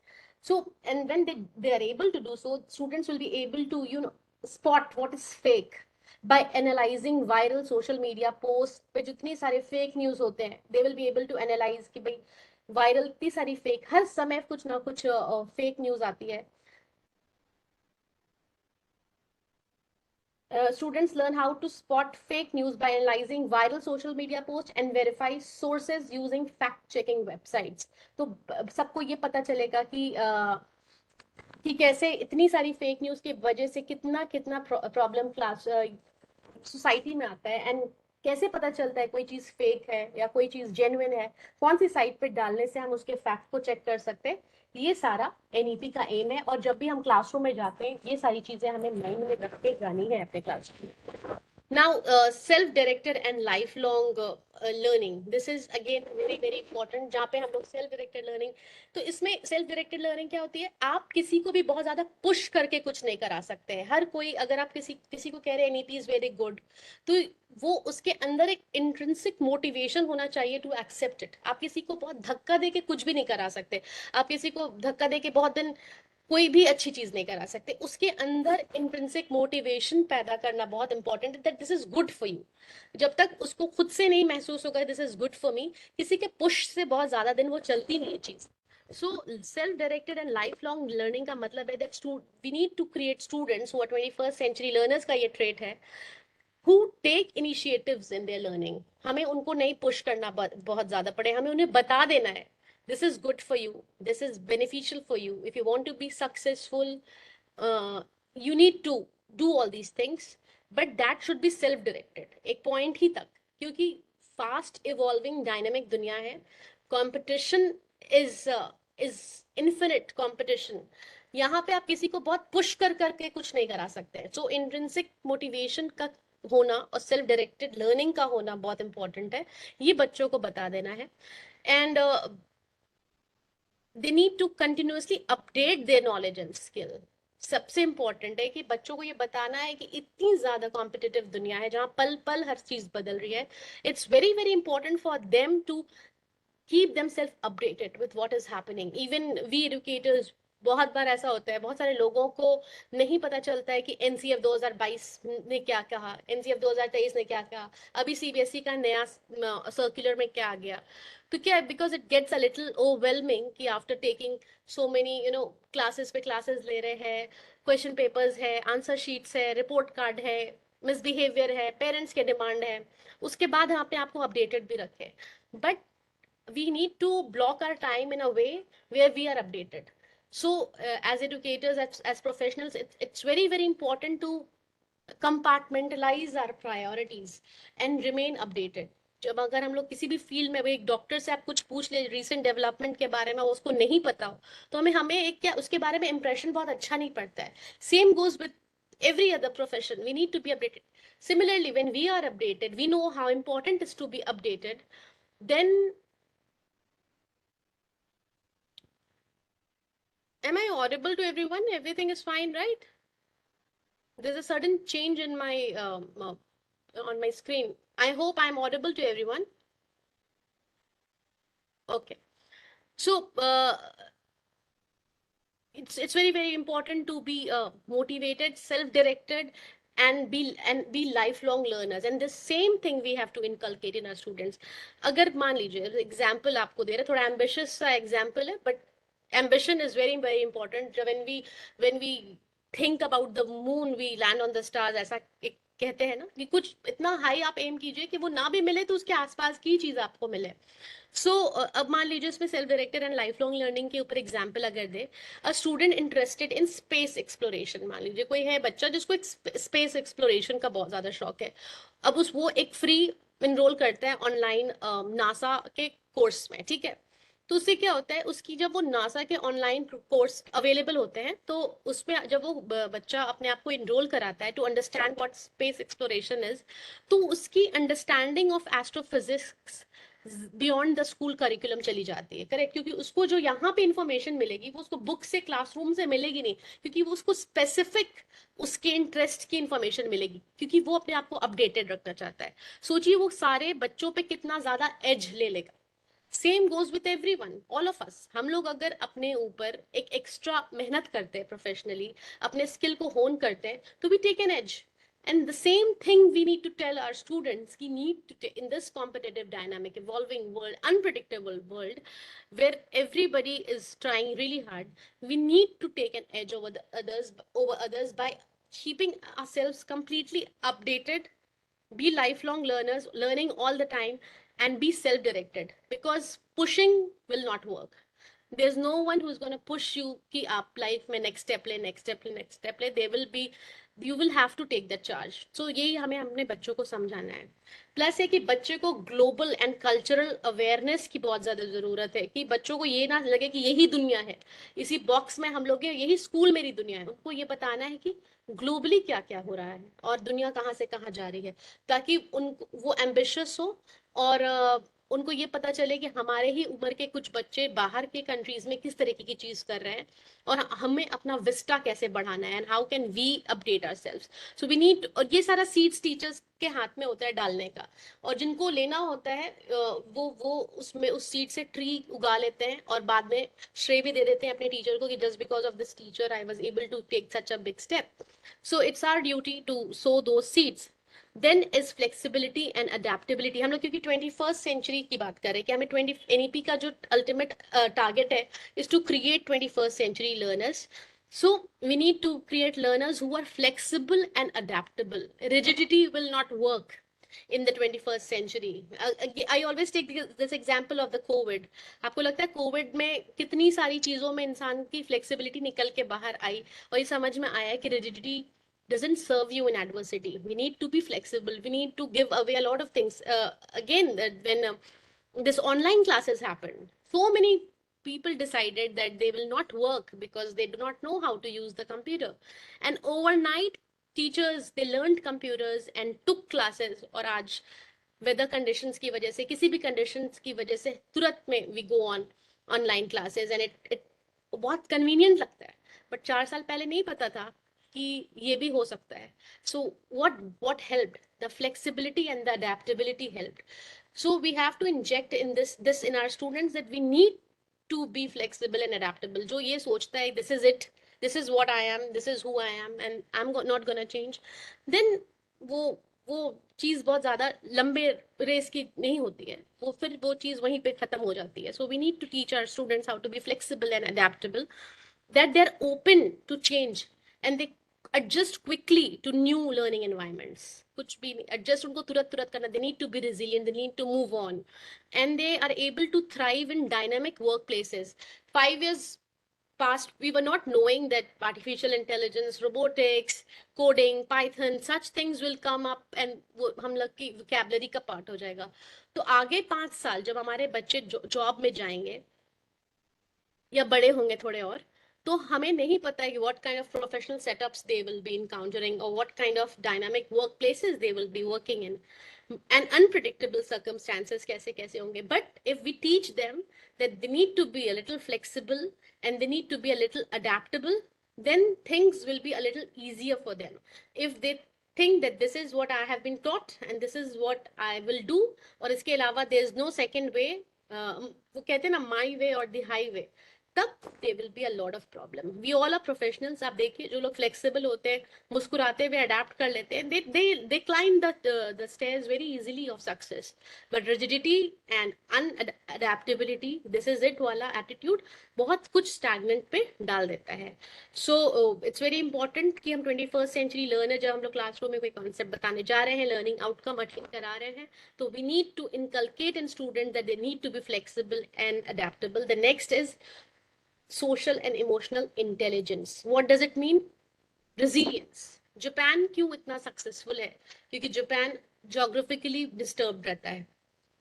So, and when they are able to do so, students will be able to spot what is fake by analyzing viral social media posts पे जितनी सारे fake news होते हैं. They will be able to analyze कि भाई viral इतनी सारी fake, हर समय कुछ ना कुछ fake news आती है. Students learn how to spot fake news by analyzing viral social media posts and verify sources using fact checking websites. तो सबको ये पता चलेगा कि कि कैसे इतनी सारी फेक न्यूज की वजह से कितना कितना प्रॉब्लम क्लास सोसाइटी में आता है, एंड कैसे पता चलता है कोई चीज फेक है या कोई चीज जेन्युइन है, कौन सी साइट पे डालने से हम उसके फैक्ट को चेक कर सकते हैं। ये सारा एनईपी का एम है, और जब भी हम क्लासरूम में जाते हैं ये सारी चीजें हमें माइंड में रख के जानी है अपने क्लास में। Now, self-directed and lifelong learning. This is again very very important. जहाँ पे हम लोग self-directed learning, तो इसमें self-directed learning क्या होती है? आप किसी को भी बहुत ज्यादा पुश करके कुछ नहीं करा सकते हैं। हर कोई, अगर आप किसी किसी को कह रहे हैं एनईपी इज वेरी गुड, तो वो उसके अंदर एक इंट्रिंसिक मोटिवेशन होना चाहिए टू एक्सेप्ट इट। आप किसी को बहुत धक्का दे के कुछ भी नहीं करा सकते। आप किसी को धक्का दे के बहुत दिन कोई भी अच्छी चीज नहीं करा सकते। उसके अंदर इंट्रिंसिक मोटिवेशन पैदा करना बहुत इंपॉर्टेंट है, that this is good for you. जब तक उसको खुद से नहीं महसूस होगा this is good for me, किसी के पुश से बहुत ज्यादा दिन वो चलती नहीं है चीज। So self directed and life long learning का मतलब है that we need to create students who are 21st century learners का ये ट्रेट है, who take initiatives in their learning। हमें उनको नहीं पुश करना बहुत ज्यादा पड़े, हमें उन्हें बता देना है this is good for you, this is beneficial for you, if you want to be successful, you need to do all these things, but that should be self directed एक पॉइंट ही तक, क्योंकि फास्ट इवॉल्विंग डायनेमिक दुनिया है। Competition is is infinite competition. यहाँ पे आप किसी को बहुत पुश कर करके कुछ नहीं करा सकते। सो इंट्रिंसिक मोटिवेशन का होना और सेल्फ डायरेक्टेड लर्निंग का होना बहुत इंपॉर्टेंट है, ये बच्चों को बता देना है। And they need to continuously update their knowledge and skill. सबसे इंपॉर्टेंट है कि बच्चों को ये बताना है कि इतनी ज्यादा कॉम्पिटिटिव दुनिया है जहाँ पल पल हर चीज बदल रही है। It's very very important for them to keep themselves updated with what is happening। even we educators, बहुत बार ऐसा होता है, बहुत सारे लोगों को नहीं पता चलता है कि एनसीएफ 2022 ने क्या कहा, एनसीएफ 2023 ने क्या कहा, अभी सीबीएसई का नया सर्कुलर में क्या आ गया। तो क्या है, because it gets a little overwhelming कि after taking so many classes पे क्लासेस ले रहे हैं, क्वेश्चन पेपर्स है, आंसर शीट्स है, रिपोर्ट कार्ड है, मिसबिहेवियर है, पेरेंट्स के डिमांड है, उसके बाद हम अपने आप को अपडेटेड भी रखें। But we need to block our time in a way where we are updated। so as educators, as professionals, it's very very important to compartmentalize our priorities and remain updated। जब अगर हम लोग किसी भी field में, एक doctor से आप कुछ पूछ ले रिसेंट डेवलपमेंट के बारे में, उसको नहीं पता हो, तो हमें हमें एक क्या उसके बारे में इंप्रेशन बहुत अच्छा नहीं पड़ता है। Same goes with every other profession, we need to be updated। similarly, when we are updated, we know how important it is to be updated, then am I audible to everyone? Everything is fine, right? There's a sudden change in my on my screen. I hope I'm audible to everyone. Okay. So it's very very important to be motivated, self-directed, and be lifelong learners, and the same thing we have to inculcate in our students। अगर मान लीजिए example आपको दे रहे, थोड़ा ambitious सा example है, but ambition is very very important। when we think about the moon we land on the stars, ऐसा एक कहते हैं ना कि कुछ इतना हाई आप एम कीजिए कि वो ना भी मिले तो उसके आसपास की चीज आपको मिले। सो अब मान लीजिए इसमें self directed and life long learning के ऊपर एग्जाम्पल अगर they, a student interested in space exploration. मान लीजिए कोई है बच्चा जिसको स्पेस एक्सप्लोरेशन का बहुत ज्यादा शौक है, अब उस वो एक फ्री इनरोल करता है ऑनलाइन नासा के कोर्स में, ठीक है। तो उससे क्या होता है, उसकी जब वो नासा के ऑनलाइन कोर्स अवेलेबल होते हैं, तो उसमें जब वो बच्चा अपने आप को इनरोल कराता है to understand what space exploration is, तो उसकी understanding of astrophysics beyond the school curriculum चली जाती है, करेक्ट। क्योंकि उसको जो यहाँ पे इंफॉर्मेशन मिलेगी वो उसको बुक से क्लासरूम से मिलेगी नहीं, क्योंकि वो उसको स्पेसिफिक उसके इंटरेस्ट की इंफॉर्मेशन मिलेगी, क्योंकि वो अपने आप को अपडेटेड रखना चाहता है। सोचिए वो सारे बच्चों पे कितना ज्यादा एज ले लेगा। Same goes with everyone, all of us. हम लोग अगर अपने ऊपर एक एक्स्ट्रा मेहनत करते हैं, प्रोफेशनली अपने स्किल को होन करते हैं, तो we take an edge. And the same thing we need to tell our students, we need to in this competitive, dynamic, evolving world, unpredictable world, where everybody is trying really hard, we need to take an edge over others by keeping ourselves completely updated, be lifelong learners, learning all the time, and be self directed, because pushing will not work. there's no one who's going to push you कि आप life में next step ले, next step ले, next step ले. They will be, you will have to take the charge. So यही हमें अपने बच्चों को समझाना है. प्लस है कि बच्चे को ग्लोबल एंड कल्चरल अवेयरनेस की बहुत ज्यादा जरूरत है, कि बच्चों को ये ना लगे कि यही दुनिया है, इसी बॉक्स में हम लोग हैं, यही स्कूल मेरी दुनिया है. उनको ये बताना है कि ग्लोबली क्या क्या हो रहा है और दुनिया कहाँ से कहाँ जा रही है, ताकि उन वो एम्बिशियस हो. और उनको ये पता चले कि हमारे ही उम्र के कुछ बच्चे बाहर के कंट्रीज में किस तरीके की चीज कर रहे हैं, और हमें अपना विस्टा कैसे बढ़ाना है, and how can we update ourselves. So we need, और ये सारा सीड्स टीचर्स के हाथ में होता है डालने का, और जिनको लेना होता है वो उसमें उस सीड से ट्री उगा लेते हैं, और बाद में श्रेय भी दे देते हैं अपने टीचर को कि just because of this teacher I was able to take such a big step. So it's our duty to sow those seeds. Then is flexibility and adaptability. हम लोग क्योंकि 21st सेंचुरी की बात कर रहे हैं, कि हमें 20 एनईपी का जो अल्टीमेट टारगेट है is to create 21st century learners. So we need to create learners who are flexible and adaptable. Rigidity will not work in the 21st century. I always take this example of the COVID. आपको लगता है Covid में कितनी सारी चीजों में इंसान की फ्लेक्सिबिलिटी निकल के बाहर आई, और ये समझ में आया कि rigidity doesn't serve you in adversity. We need to be flexible. We need to give away a lot of things. Again, when this online classes happened, so many people decided that they will not work because they do not know how to use the computer. And overnight, teachers, they learned computers and took classes. और आज weather conditions की वजह से, किसी भी conditions की वजह से, तुरंत में we go on online classes, and it बहुत कन्वीनियंट लगता है. बट 4 साल पहले नहीं पता था कि ये भी हो सकता है. सो what helped, the flexibility and the adaptability helped. So we have to inject in this in our students, that we need to be flexible and adaptable. जो ये सोचता है this is it, this is what I am, this is who I am, and I'm not gonna change, then वो वो चीज बहुत ज्यादा लंबे रेस की नहीं होती है, वो फिर वो चीज वहीं पे खत्म हो जाती है. So we need to teach our students how to be flexible and adaptable, that they're open to change, and they adjust quickly to new learning environments. कुछ भी नहीं adjust उनको तुरंत तुरंत करना. They need to be resilient, they need to move on, and they are able to thrive in dynamic workplaces. 5 years past, we were not knowing that artificial intelligence, robotics, coding, Python, such things will come up, and वो हम लोग की vocabulary का part हो जाएगा. तो आगे 5 साल जब हमारे बच्चे जॉब में जाएंगे या बड़े होंगे थोड़े और, तो हमें नहीं पता है कि what kind of professional setups they will be encountering, or what kind of dynamic workplaces they will be working in, and unpredictable circumstances कैसे कैसे होंगे. But if we teach them that they need to be a little flexible and they need to be a little adaptable, then things will be a little easier for them. If they think that this is what I have been taught and this is what I will do, और इसके अलावा there is no second way, वो कहते हैं ना my way or the highway, तब they will be a lot of problem. We all are professionals. आप देखिए जो लोग फ्लेक्सिबल होते हैं, मुस्कुराते हुए अडेप्ट कर लेते हैं, they climb the stairs very easily of success. But rigidity and unadaptability, this is it वाला एटीट्यूड बहुत कुछ स्टैग्नेंट पे डाल देता है. सो इट्स वेरी इंपॉर्टेंट कि हम 21st सेंचुरी लर्नर, जब हम लोग क्लासरूम में कोई कॉन्सेप्ट बताने जा रहे हैं, लर्निंग आउटकम अटेन करा रहे हैं, तो we need to inculcate in student that they need to be flexible and adaptable. The next is social and emotional intelligence. What does it mean? Resilience. Japan क्यों इतना सक्सेसफुल है? क्योंकि Japan geographically disturb रहता है,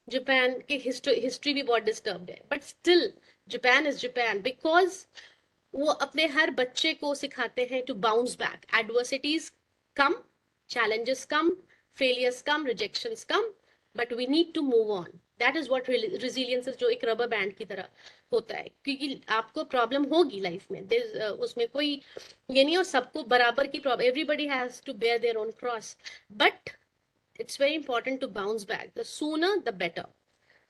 Japan की history भी बहुत disturb है, but still Japan is Japan because वो अपने हर बच्चे को सिखाते हैं to bounce back. Adversities come, challenges come, failures come, rejections come, but we need to move on. That is what resilience is, जो एक रबर बैंड की तरह होता है. क्योंकि आपको प्रॉब्लम होगी लाइफ में, उसमें कोई ये नहीं, और सबको बराबर की problem, everybody has to bear their own cross, but it's very important to bounce back. The sooner the better.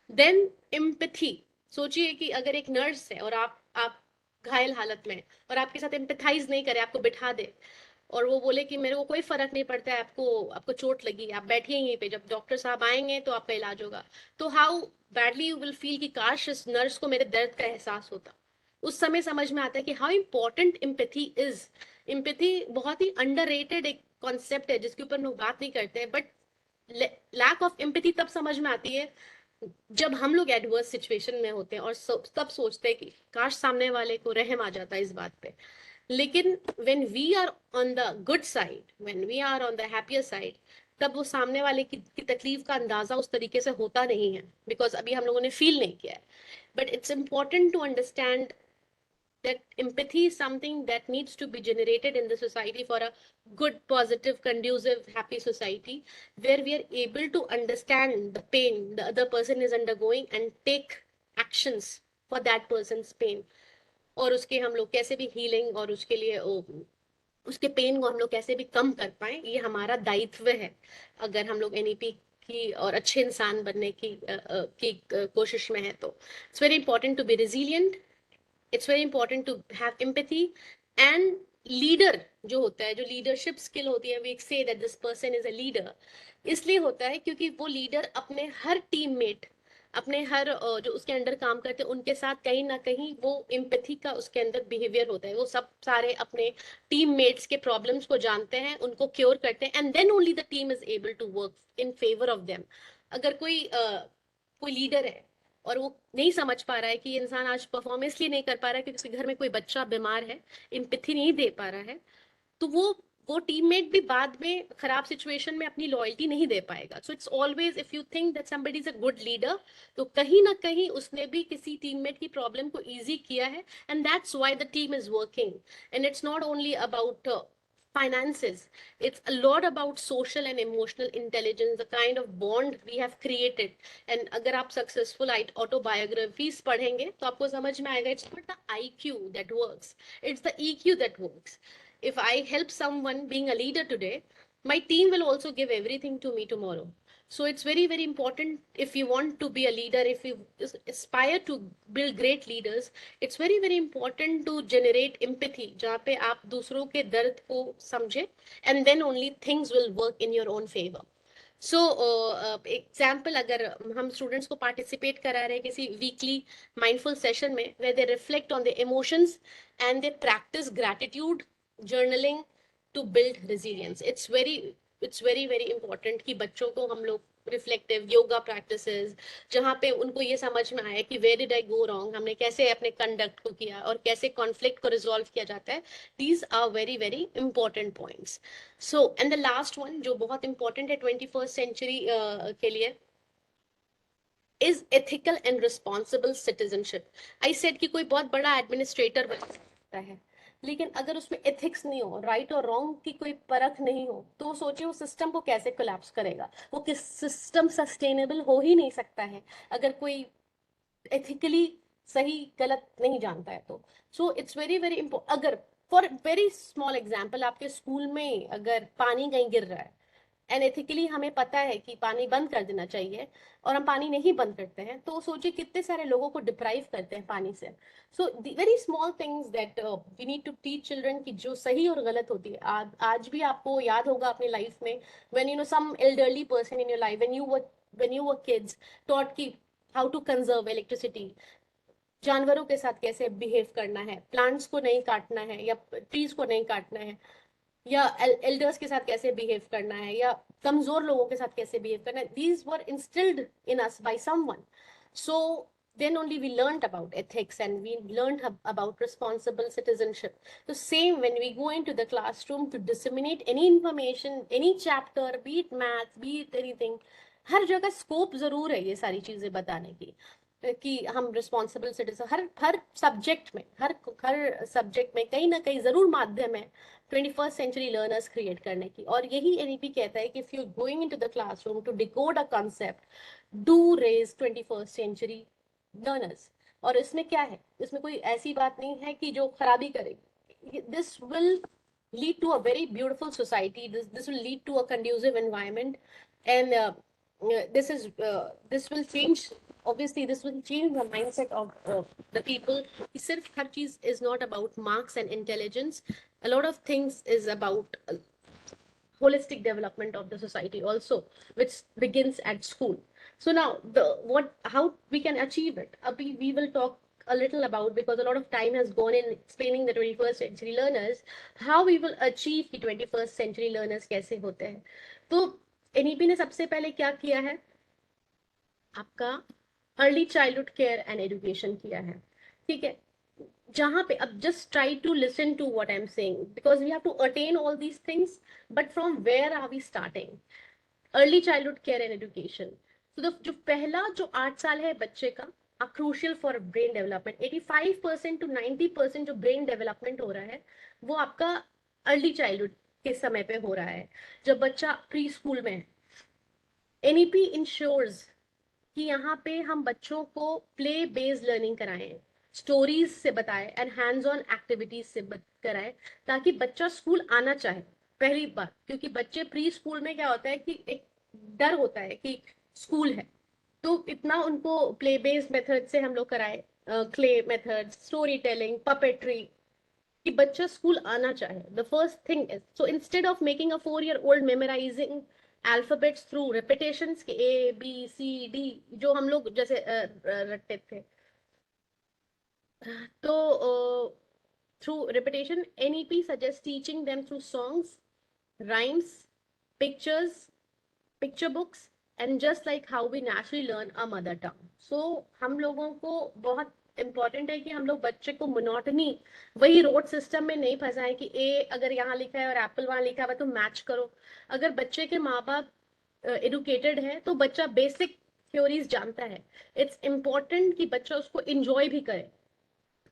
Then empathy. सोचिए कि अगर एक नर्स है और आप घायल हालत में, और आपके साथ एम्पैथाइज नहीं करे, आपको बिठा दे और वो बोले कि मेरे को कोई फर्क नहीं पड़ता है, आपको चोट लगी, आप बैठिए यहीं पे, जब डॉक्टर साहब आएंगे तो आपका इलाज होगा, तो how badly you will feel कि काश इस नर्स को मेरे दर्द का एहसास होता. उस समय समझ में आता है कि how important empathy is. Empathy बहुत ही अंडररेटेड एक कॉन्सेप्ट है जिसके ऊपर लोग बात नहीं करते हैं, बट लैक ऑफ एम्पैथी तब समझ में आती है जब हम लोग एडवर्स सिचुएशन में होते हैं और तब सोचते हैं कि काश सामने वाले को रहम आ जाता है इस बात पे, लेकिन when we are on the good side, when we are on the happier side, तब वो सामने वाले की तकलीफ का अंदाजा उस तरीके से होता नहीं है, बिकॉज अभी हम लोगों ने फील नहीं किया है. But it's important to understand that empathy is something that needs to be generated in the society for a good, positive, conducive, happy society, where we are able to understand the pain the other person is undergoing and take actions for that person's pain. और उसके हम लोग कैसे भी healing और उसके लिए उसके पेन को हम लोग कैसे भी कम कर पाए, ये हमारा दायित्व है अगर हम लोग एनईपी की और अच्छे इंसान बनने की कोशिश में है. तो it's very important to be resilient, it's very important to have empathy. And leader जो होता है, जो लीडरशिप स्किल होती है, we say that this person is a leader, इसलिए होता है क्योंकि वो लीडर अपने हर टीममेट, अपने हर जो उसके अंडर काम करते हैं उनके साथ कहीं ना कहीं वो एम्पैथी का उसके अंदर बिहेवियर होता है. वो सब सारे अपने टीममेट्स के प्रॉब्लम्स को जानते हैं, उनको क्योर करते हैं, and then only the team is able to work in favour of them. अगर कोई लीडर है और वो नहीं समझ पा रहा है कि ये इंसान आज परफॉर्म इसलिए नहीं कर पा रहा है क्योंकि उसके घर में कोई बच्चा बीमार है, एम्पैथी नहीं दे पा रहा है, तो वो टीममेट भी बाद में खराब सिचुएशन में अपनी लॉयल्टी नहीं दे पाएगा. So it's always, if you think that somebody is a good leader, तो कहीं ना कहीं उसने भी किसी टीममेट की प्रॉब्लम को इजी किया है, and that's why the team is working. And it's not only about finances, it's a lot about social and emotional intelligence, the kind of bond we have created. And अगर आप successful autobiographies पढ़ेंगे तो आपको समझ में आएगा, it's not the IQ that works, it's the EQ that works. If I help someone being a leader today, my team will also give everything to me tomorrow. So it's very, very important, if you want to be a leader, if you aspire to build great leaders, it's very, very important to generate empathy, जहाँ पे आप दूसरों के दर्द को समझे, and then only things will work in your own favor. So example, अगर हम स्टूडेंट्स को पार्टिसिपेट करा रहे हैं किसी वीकली माइंडफुल सेशन में, where they reflect on their emotions and they practice gratitude journaling to build resilience. It's very important कि बच्चों को हम लोग रिफ्लेक्टिव योगा प्रैक्टिसेस, जहाँ पे उनको ये समझ में आया कि where did I go wrong, हमने कैसे अपने कंडक्ट को किया और कैसे कॉन्फ्लिक्ट को रिजॉल्व किया जाता है. These are very very important points. So and the last one जो बहुत इंपॉर्टेंट है 21st सेंचुरी के लिए, is ethical and responsible citizenship. I said कि कोई बहुत बड़ा एडमिनिस्ट्रेटर बन सकता है, लेकिन अगर उसमें एथिक्स नहीं हो, राइट और रॉन्ग की कोई परख नहीं हो, तो सोचिए वो सिस्टम को कैसे कोलैप्स करेगा. वो किस सिस्टम सस्टेनेबल हो ही नहीं सकता है अगर कोई एथिकली सही गलत नहीं जानता है. तो सो इट्स वेरी वेरी इंपॉर्टेंट. अगर फॉर वेरी स्मॉल एग्जाम्पल, आपके स्कूल में अगर पानी कहीं गिर रहा है एंड एथिकली हमें पता है कि पानी बंद कर देना चाहिए और हम पानी नहीं बंद करते हैं, तो सोचिए कितने सारे लोगों को डिप्राइव करते हैं पानी से. So very small things that we need to teach children की जो सही और गलत होती है. आज भी आपको याद होगा अपनी लाइफ में, when you know some elderly person in your life, when you were kids, taught की हाउ टू कंजर्व इलेक्ट्रिसिटी, जानवरों के साथ कैसे बिहेव करना है, प्लांट्स को नहीं काटना है या ट्रीज को नहीं काटना है, या एल्डर्स के साथ कैसे बिहेव करना है, या कमजोर लोगों के साथ कैसे बिहेव करना है. These were instilled in us by someone. So then only we learned about ethics and we learned about responsible citizenship. So same when we go into the classroom to disseminate any information, any chapter, be it math, be it anything, हर जगह scope जरूर है ये सारी चीजें बताने की कि हम रिस्पॉन्सिबल सिटीजन, हर सब्जेक्ट में, हर सब्जेक्ट में कहीं ना कहीं जरूर माध्यम है 21st सेंचुरी लर्नर्स क्रिएट करने की. और यही एनईपी कहता है कि if you going into the classroom to decode a concept, do raise 21st century learners. और इसमें क्या है, इसमें कोई ऐसी बात नहीं है कि जो खराबी करेगी. This will lead to a very beautiful society. This will lead to a conducive environment, and this will change. Obviously, this will change the mindset of the people. सिर्फ हर चीज is not about marks and intelligence. A lot of things is about holistic development of the society also, which begins at school. So now how we can achieve it, we will talk a little about, because a lot of time has gone in explaining the 21st century learners, how we will achieve the 21st century learners कैसे होते हैं. तो NEP ने सबसे पहले क्या किया है, आपका early childhood care and education किया है, ठीक है। जहां पे अब just try to listen to what I am saying, because we have to attain all these things, but from where are we starting? Early childhood care and education. तो जो पहला जो 8 साल है बच्चे का, are crucial for brain development. 85% to 90% जो brain development हो रहा है वो आपका अर्ली चाइल्डहुड के समय पे हो रहा है, जब बच्चा प्री स्कूल में है। एनईपी इंश्योर्स कि यहाँ पे हम बच्चों को प्ले बेस्ड लर्निंग कराएं, स्टोरीज से बताएं एंड हैंड्स ऑन एक्टिविटीज से कराएं, ताकि बच्चा स्कूल आना चाहे। पहली बात, क्योंकि बच्चे प्री स्कूल में क्या होता है कि एक डर होता है कि स्कूल है, तो इतना उनको प्ले बेस्ड मेथड से हम लोग कराए, clay method, story telling, puppetry, कि बच्चा स्कूल आना चाहे। The first thing is, so instead of making a 4 year old memorising alphabets through repetitions के ए बी सी डी, जो हम लोग जैसे रटते थे, तो through repetition NEP suggest teaching them through songs, rhymes, pictures, picture books, and just like how we naturally learn a mother tongue. So हम लोगों को बहुत इम्पोर्टेंट है कि हम लोग बच्चे को मोनोटनी, वही रोड सिस्टम में नहीं फंसाएं कि ए अगर यहाँ लिखा है और एप्पल वहां लिखा हुआ तो मैच करो। अगर बच्चे के माँ बाप एडुकेटेड है तो बच्चा बेसिक थ्योरीज जानता है। इट्स इम्पोर्टेंट कि बच्चा उसको इंजॉय भी करे,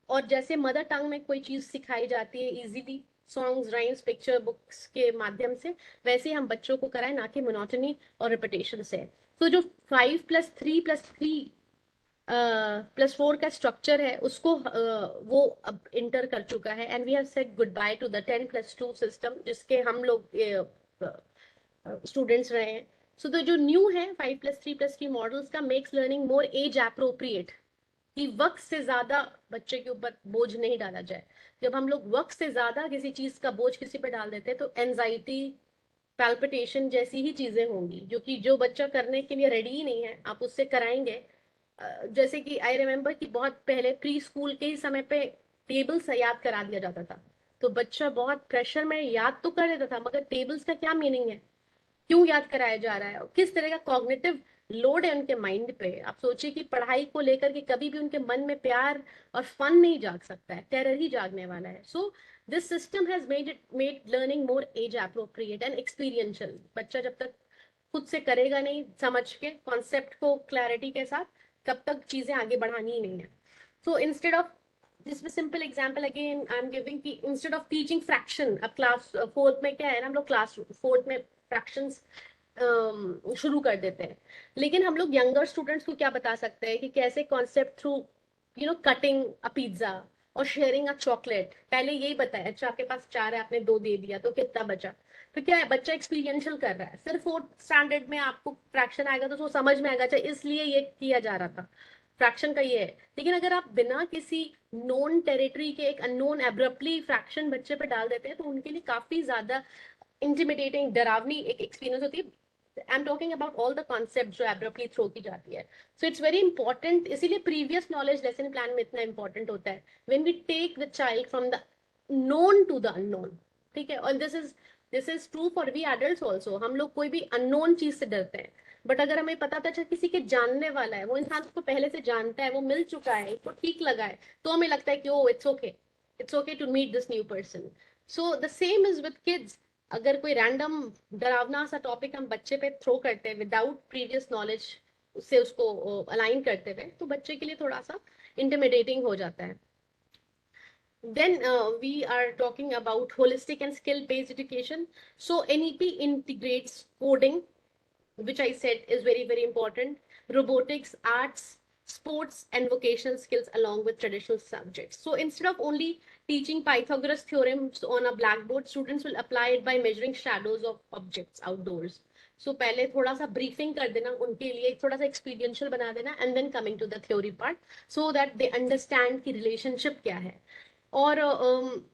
और जैसे मदर टंग में कोई चीज सिखाई जाती है easily, songs, rhymes, picture books के माध्यम से, वैसे हम बच्चों को कराएं, ना कि मोनोटनी और रिपीटेशन से। तो जो 5+3+3+4 का स्ट्रक्चर है उसको वो अब इंटर कर चुका है, and we have said good bye to the 10+2 system, जिसके हम लोग स्टूडेंट्स रहे हैं। सो तो जो न्यू है 5+3+3 मॉडल्स का makes learning more age appropriate, कि वक्त से ज्यादा बच्चे के ऊपर बोझ नहीं डाला जाए। जब हम लोग वक्त से ज्यादा किसी चीज का बोझ किसी पे डाल देते हैं तो एंजाइटी, पैल्पिटेशन जैसी ही चीजें होंगी, जो कि जो बच्चा करने के लिए रेडी ही नहीं है आप उससे कराएंगे। जैसे कि आई रिमेम्बर कि बहुत पहले प्री स्कूल के ही समय पे टेबल्स याद करा दिया जाता था, तो बच्चा बहुत प्रेशर में याद तो कर देता था, मगर टेबल्स का क्या मीनिंग है, क्यों याद कराया जा रहा है, और किस तरह का कॉग्निटिव लोड है उनके माइंड पे। आप सोचिए कि पढ़ाई को लेकर के कभी भी उनके मन में प्यार और फन नहीं जाग सकता है, टेरर ही जागने वाला है। So this system has made learning more age appropriate and experiential. बच्चा जब तक खुद से करेगा नहीं समझ के कॉन्सेप्ट को क्लैरिटी के साथ, तब तक चीजें आगे बढ़ानी ही नहीं है। सो इंस्टेड ऑफ, जिसमें simple example again I am giving, कि इंस्टेड ऑफ टीचिंग फ्रैक्शन, अब क्लास फोर्थ में क्या है ना, हम लोग क्लास फोर्थ में फ्रैक्शंस शुरू कर देते हैं, लेकिन हम लोग यंगर स्टूडेंट्स को क्या बता सकते हैं कि कैसे concept through cutting a pizza और शेयरिंग अ चॉकलेट, पहले यही बताया, अच्छा आपके पास 4 है आपने 2 दे दिया तो कितना बचा। तो क्या है, बच्चा एक्सपीरियंशियल कर रहा है, फिर 4th स्टैंडर्ड में आपको फ्रैक्शन आएगा तो उसको समझ में आएगा, अच्छा इसलिए ये किया जा रहा था, फ्रैक्शन का ये है। लेकिन अगर आप बिना किसी नोन टेरिटरी के एक अननोन एब्रप्टली फ्रैक्शन बच्चे पे डाल देते हैं तो उनके लिए काफी ज्यादा इंटिमिडेटिंग, डरावनी एक एक्सपीरियंस होती है। I am talking about all the concept जो एब्रप्टली थ्रो की जाती है। सो इट्स वेरी इंपॉर्टेंट, इसीलिए प्रीवियस नॉलेज लेसन प्लान में इतना इंपॉर्टेंट होता है, when we take the child from the known to the unknown, ठीक है। और this is true for we adults also. हम लोग कोई भी अननोन चीज से डरते हैं, बट अगर हमें पता था अच्छा किसी के जानने वाला है, वो इंसान को पहले से जानता है, वो मिल चुका है, उसको ठीक लगा है, तो हमें लगता है कि oh it's okay to meet this new person. So the same is with kids. अगर कोई रैंडम डरावना सा टॉपिक हम बच्चे पे थ्रो करते हैं विदाउट प्रीवियस नॉलेज, उससे उसको अलाइन करते हुए, तो बच्चे के लिए थोड़ा सा इंटिमिडेटिंग हो जाता है। Then we are talking about holistic and skill-based education. So NEP integrates coding, which I said is very, very important, robotics, arts, sports, and vocational skills along with traditional subjects. So instead of only teaching Pythagoras theorems on a blackboard, students will apply it by measuring shadows of objects outdoors. So पहले थोड़ा सा briefing कर देना उनके लिए, थोड़ा सा experiential बना देना, and then coming to the theory part, so that they understand की रिलेशनशिप क्या है। और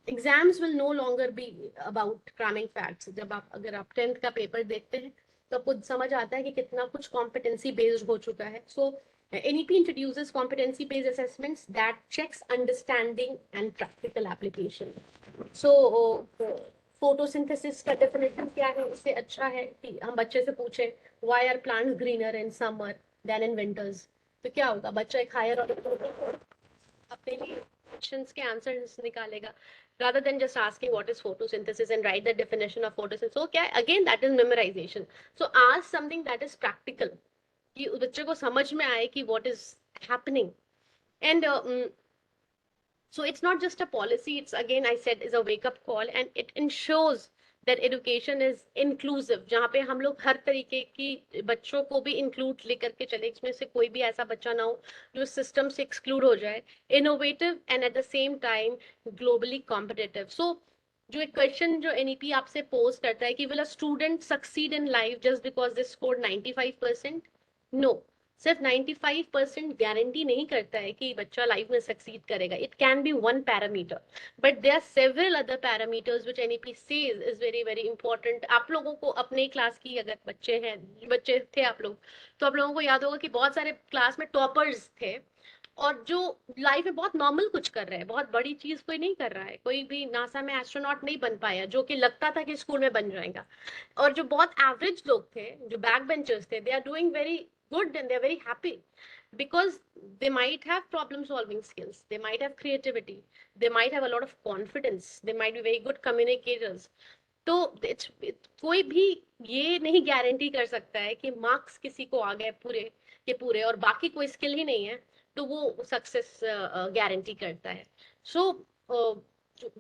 exams will no longer be about cramming facts. जब आप, अगर आप 10th का पेपर देखते हैं तो आपको समझ आता है कि कितना कुछ कॉम्पिटेंसी बेस्ड हो चुका है। सो NEP introduces competency based assessments that checks understanding and practical application. So photosynthesis का definition क्या है, इससे अच्छा है कि हम बच्चे से पूछे why are plants greener in summer, then in winters. तो क्या होगा, बच्चा एक हायर ऑर्डर अपने लिए क्वेश्चंस के आंसर्स निकालेगा, rather than just asking what is photosynthesis and write the definition of photosynthesis. So क्या again that is memorization. So ask something that is practical, कि बच्चे को समझ में आए कि what is happening. And so it's not just a policy, it's again I said is a wake up call, and it ensures that education is inclusive, जहाँ पे हम लोग हर तरीके की बच्चों को भी इंक्लूड लेकर के चले, इसमें से कोई भी ऐसा बच्चा ना हो जो सिस्टम से एक्सक्लूड हो जाए, innovative and at the same time globally competitive. So जो एक क्वेश्चन जो एनईपी आपसे पोज करता है कि will a student succeed in life just because they scored 95%? No, सिर्फ 95% गारंटी नहीं करता है कि बच्चा लाइफ में सक्सीड करेगा. It can be one parameter, but there are several other parameters which NEP says is very very important. आप लोगों को अपने क्लास की अगर बच्चे थे आप लोग, तो आप लोगों को याद होगा कि बहुत सारे क्लास में टॉपर्स थे, और जो लाइफ में बहुत नॉर्मल कुछ कर रहे हैं, बहुत बड़ी चीज कोई नहीं कर रहा है, कोई भी नासा में एस्ट्रोनॉट नहीं बन पाया जो कि लगता था कि स्कूल में बन जाएगा. और जो बहुत एवरेज लोग थे, जो बैक बेंचर्स थे, they are doing very good and they're very happy because they might have problem solving skills, they might have creativity, they might have a lot of confidence, they might be very good communicators. तो कोई भी ये नहीं guarantee कर सकता है कि marks किसी को आ गए पूरे के पूरे और बाकी कोई स्किल ही नहीं है तो वो सक्सेस गारंटी करता है. सो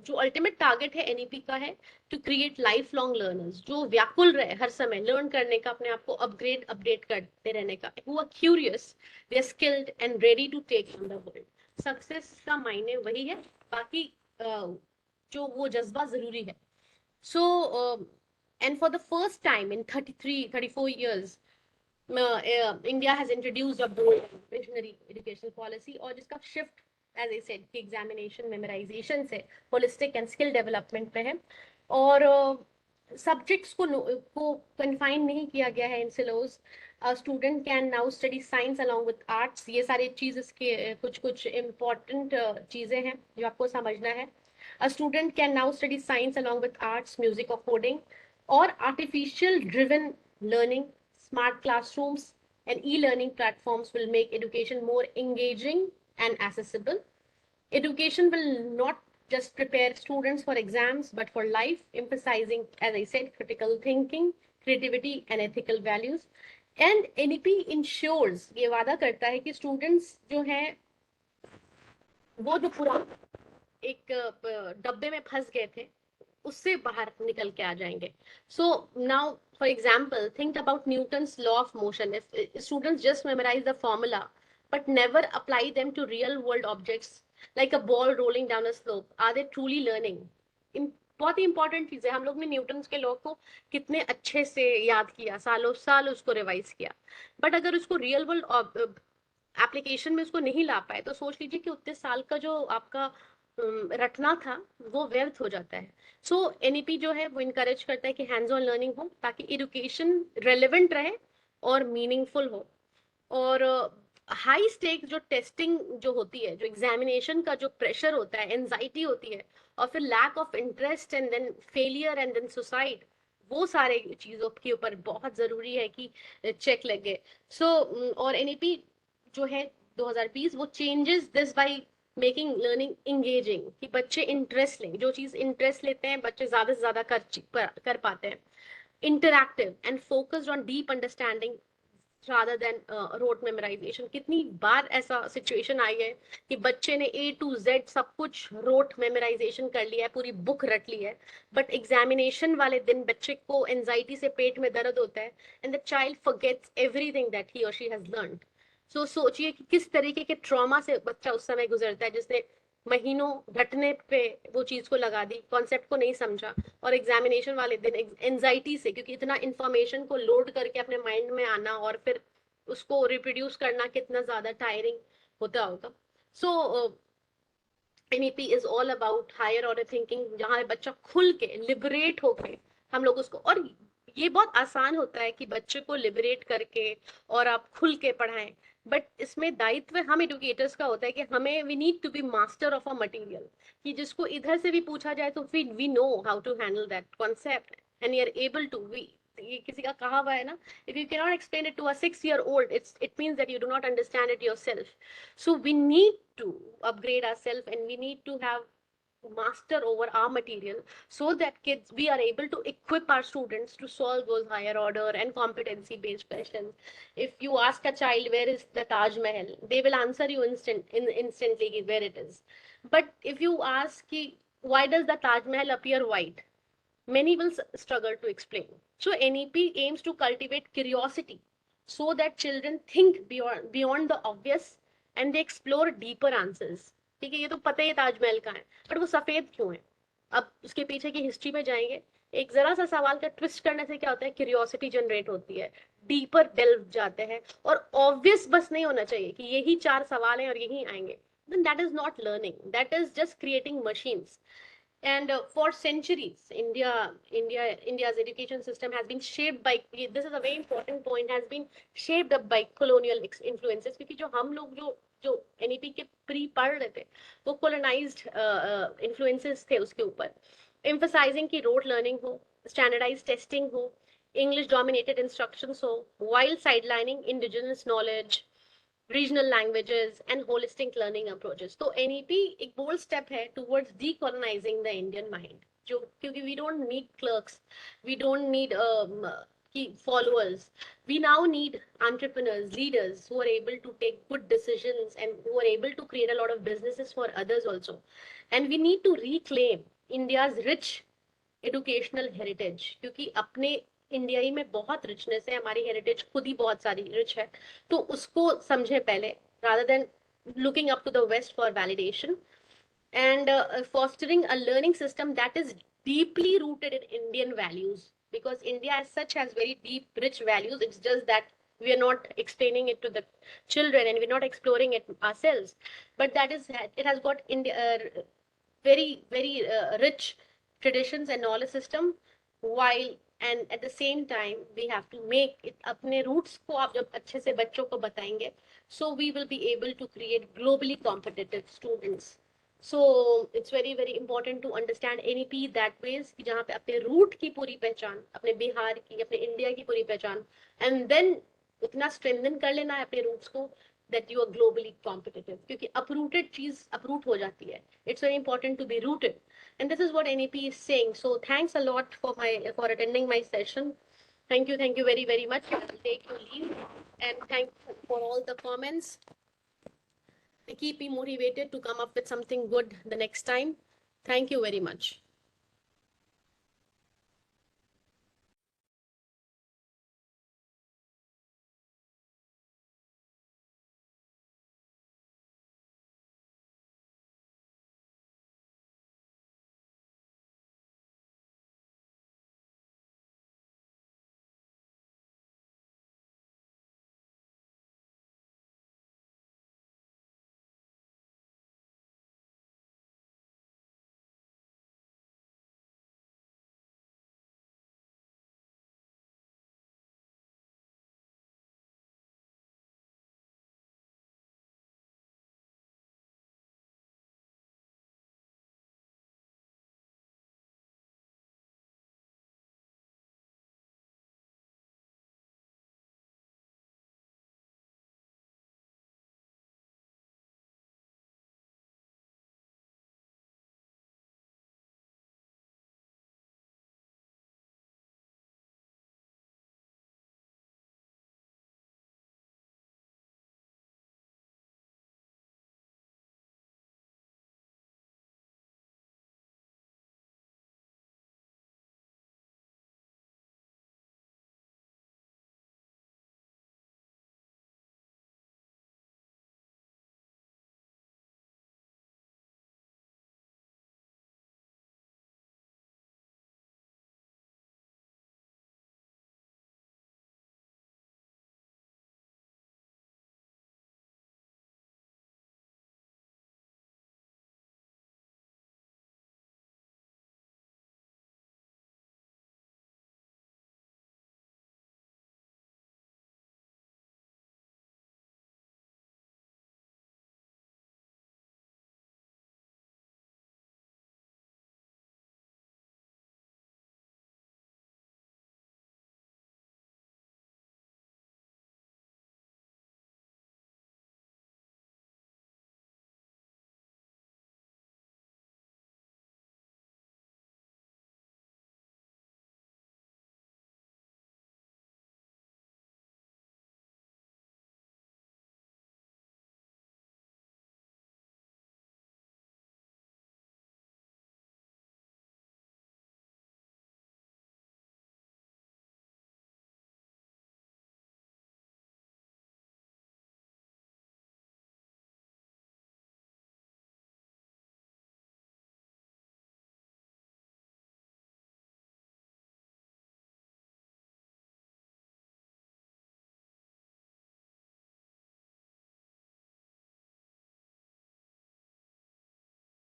जो अल्टीमेट टारगेट है एनईपी का है to create lifelong learners, जो व्याकुल रहे हर समय लर्न करने का, अपने आप को अपडेट करते रहने का, who are curious, they are skilled and ready to take on the world. Success का मायने वही है, बाकी जो वो जज्बा जरूरी है. So, and for the first time in 34 years, India has introduced a bold visionary education policy, और जिसका shift, as I said, कि examination, memorization से holistic and skill development पे है. और subjects को confine नहीं किया गया है in syllabus. A student can now study science along with arts. ये सारी चीज इसके कुछ important चीजें हैं जो आपको समझना है. A student can now study science along with arts, music, or coding, or artificial driven learning. Smart classrooms and e-learning platforms will make education more engaging and accessible. Education will not just prepare students for exams, but for life, emphasizing, as I said, critical thinking, creativity, and ethical values. And NEP ensures, ये वादा करता है कि students जो हैं वो जो पूरा एक डब्बे में फंस गए थे उससे बाहर निकल के आ जाएंगे. So now for example think about Newton's law of motion. If students just memorise the formula but never apply them to real world objects like a ball rolling down a slope, are they truly learning? बहुत ही important चीज है. हम लोग ने Newton's के law को कितने अच्छे से याद किया, सालों साल उसको रिवाइज किया, बट अगर उसको रियल वर्ल्ड एप्लीकेशन में उसको नहीं ला पाए तो सोच लीजिए कि उतने साल का जो आपका रटना था वो व्यर्थ हो जाता है. सो एनईपी जो है वो इनकरेज करता है कि हैंड्स ऑन लर्निंग हो ताकि एजुकेशन रेलेवेंट रहे और मीनिंगफुल हो. और हाई स्टेक्स जो टेस्टिंग जो होती है, जो एग्जामिनेशन का जो प्रेशर होता है, एंजाइटी होती है, और फिर lack of interest and then failure and then suicide, वो सारे चीजों के ऊपर बहुत जरूरी है कि चेक लगे. सो और एनईपी जो है 2020 वो changes this by making learning engaging, कि बच्चे इंटरेस्ट लें, जो चीज इंटरेस्ट लेते हैं बच्चे ज्यादा से ज्यादा कर पाते हैं. Interactive and focused on deep understanding rather than rote memorization. कितनी बार ऐसा सिचुएशन आई है कि बच्चे ने A to Z सब कुछ रोट मेमोराइजेशन कर लिया है, पूरी बुक रट ली है, बट एग्जामिनेशन वाले दिन बच्चे को एंजाइटी से पेट में दर्द होता है and the child forgets everything that he और शी हैज लर्नड. सो सोचिए कि किस तरीके के ट्रॉमा से बच्चा उस समय गुजरता है जिसने महीनों घटने पे वो चीज को लगा दी, कॉन्सेप्ट को नहीं समझा, और एग्जामिनेशन वाले दिन एंजाइटी से, क्योंकि इतना इंफॉर्मेशन को लोड करके अपने माइंड में आना और फिर उसको रिप्रोड्यूस करना कितना ज्यादा टायरिंग होता होगा. So NEP is all about higher order thinking, जहाँ बच्चा खुल के लिबरेट होके हम लोग उसको, और ये बहुत आसान होता है कि बच्चे को लिबरेट करके और आप खुल के पढ़ाएं, बट इसमें दायित्व हम एडुकेटर्स का होता है कि हमें we need to be master of a material, कि जिसको इधर से भी पूछा जाए तो we know how to handle that concept and we are able to, we ये किसी का कहा हुआ है ना, if you cannot explain it to a 6-year-old, it means that you do not understand it yourself. So we need to upgrade ourselves, and we need to have master over our material, so that kids, we are able to equip our students to solve those higher order and competency based questions. If you ask a child where is the Taj Mahal, they will answer you instantly where it is. But if you ask why does the Taj Mahal appear white, many will struggle to explain. So NEP aims to cultivate curiosity so that children think beyond the obvious, and they explore deeper answers. ठीक है, ये तो पता ही है ताजमहल का है, but वो सफेद क्यों है? अब उसके पीछे की हिस्ट्री में जाएंगे, एक जरा सा सवाल का ट्विस्ट करने से क्या होता है, क्यूरियोसिटी जनरेट होती है, डीपर डेल्व जाते हैं, और ऑब्वियस बस नहीं होना चाहिए कि यही 4 सवाल हैं और यही आएंगे. Then that is not learning, that is just creating machines. And for centuries, India's education system has been shaped by, this is a very important point, has been shaped up by colonial influences. क्योंकि जो हम लोग जो NEP के pre पढ़ रहे थे, वो colonized influences थे उसके ऊपर, emphasizing कि rote learning हो, standardized testing हो, English dominated instructions हो, while sidelining indigenous knowledge, regional languages and holistic learning approaches. तो NEP एक bold step है towards decolonizing the Indian mind. जो क्योंकि we don't need clerks, we don't need followers. We now need entrepreneurs, leaders who are able to take good decisions and who are able to create a lot of businesses for others also. And we need to reclaim India's rich educational heritage, क्योंकि अपने India ही में बहुत richness है, हमारी heritage खुद ही बहुत सारी rich है, तो उसको समझे पहले, rather than looking up to the west for validation. And fostering a learning system that is deeply rooted in Indian values, because India as such has very deep rich values. It's just that we are not explaining it to the children and we're not exploring it ourselves, but that is, it has got India very rich traditions and knowledge system, while and at the same time we have to make it अपने roots को आप जब अच्छे से बच्चों को बताएंगे, so we will be able to create globally competitive students. So it's very important to understand NEP that ways कि जहाँ पे अपने रूट की पूरी पहचान, अपने बिहार की, अपने इंडिया की पूरी पहचान, and then उतना strengthen कर लेना है अपने रूट्स को, that you are globally competitive, क्योंकि uprooted चीज uproot हो जाती है. It's very important to be rooted, and this is what NEP is saying. So thanks a lot for attending my session. Thank you very much. I will take your leave, and thank you for all the comments. They keep me motivated to come up with something good the next time. Thank you very much.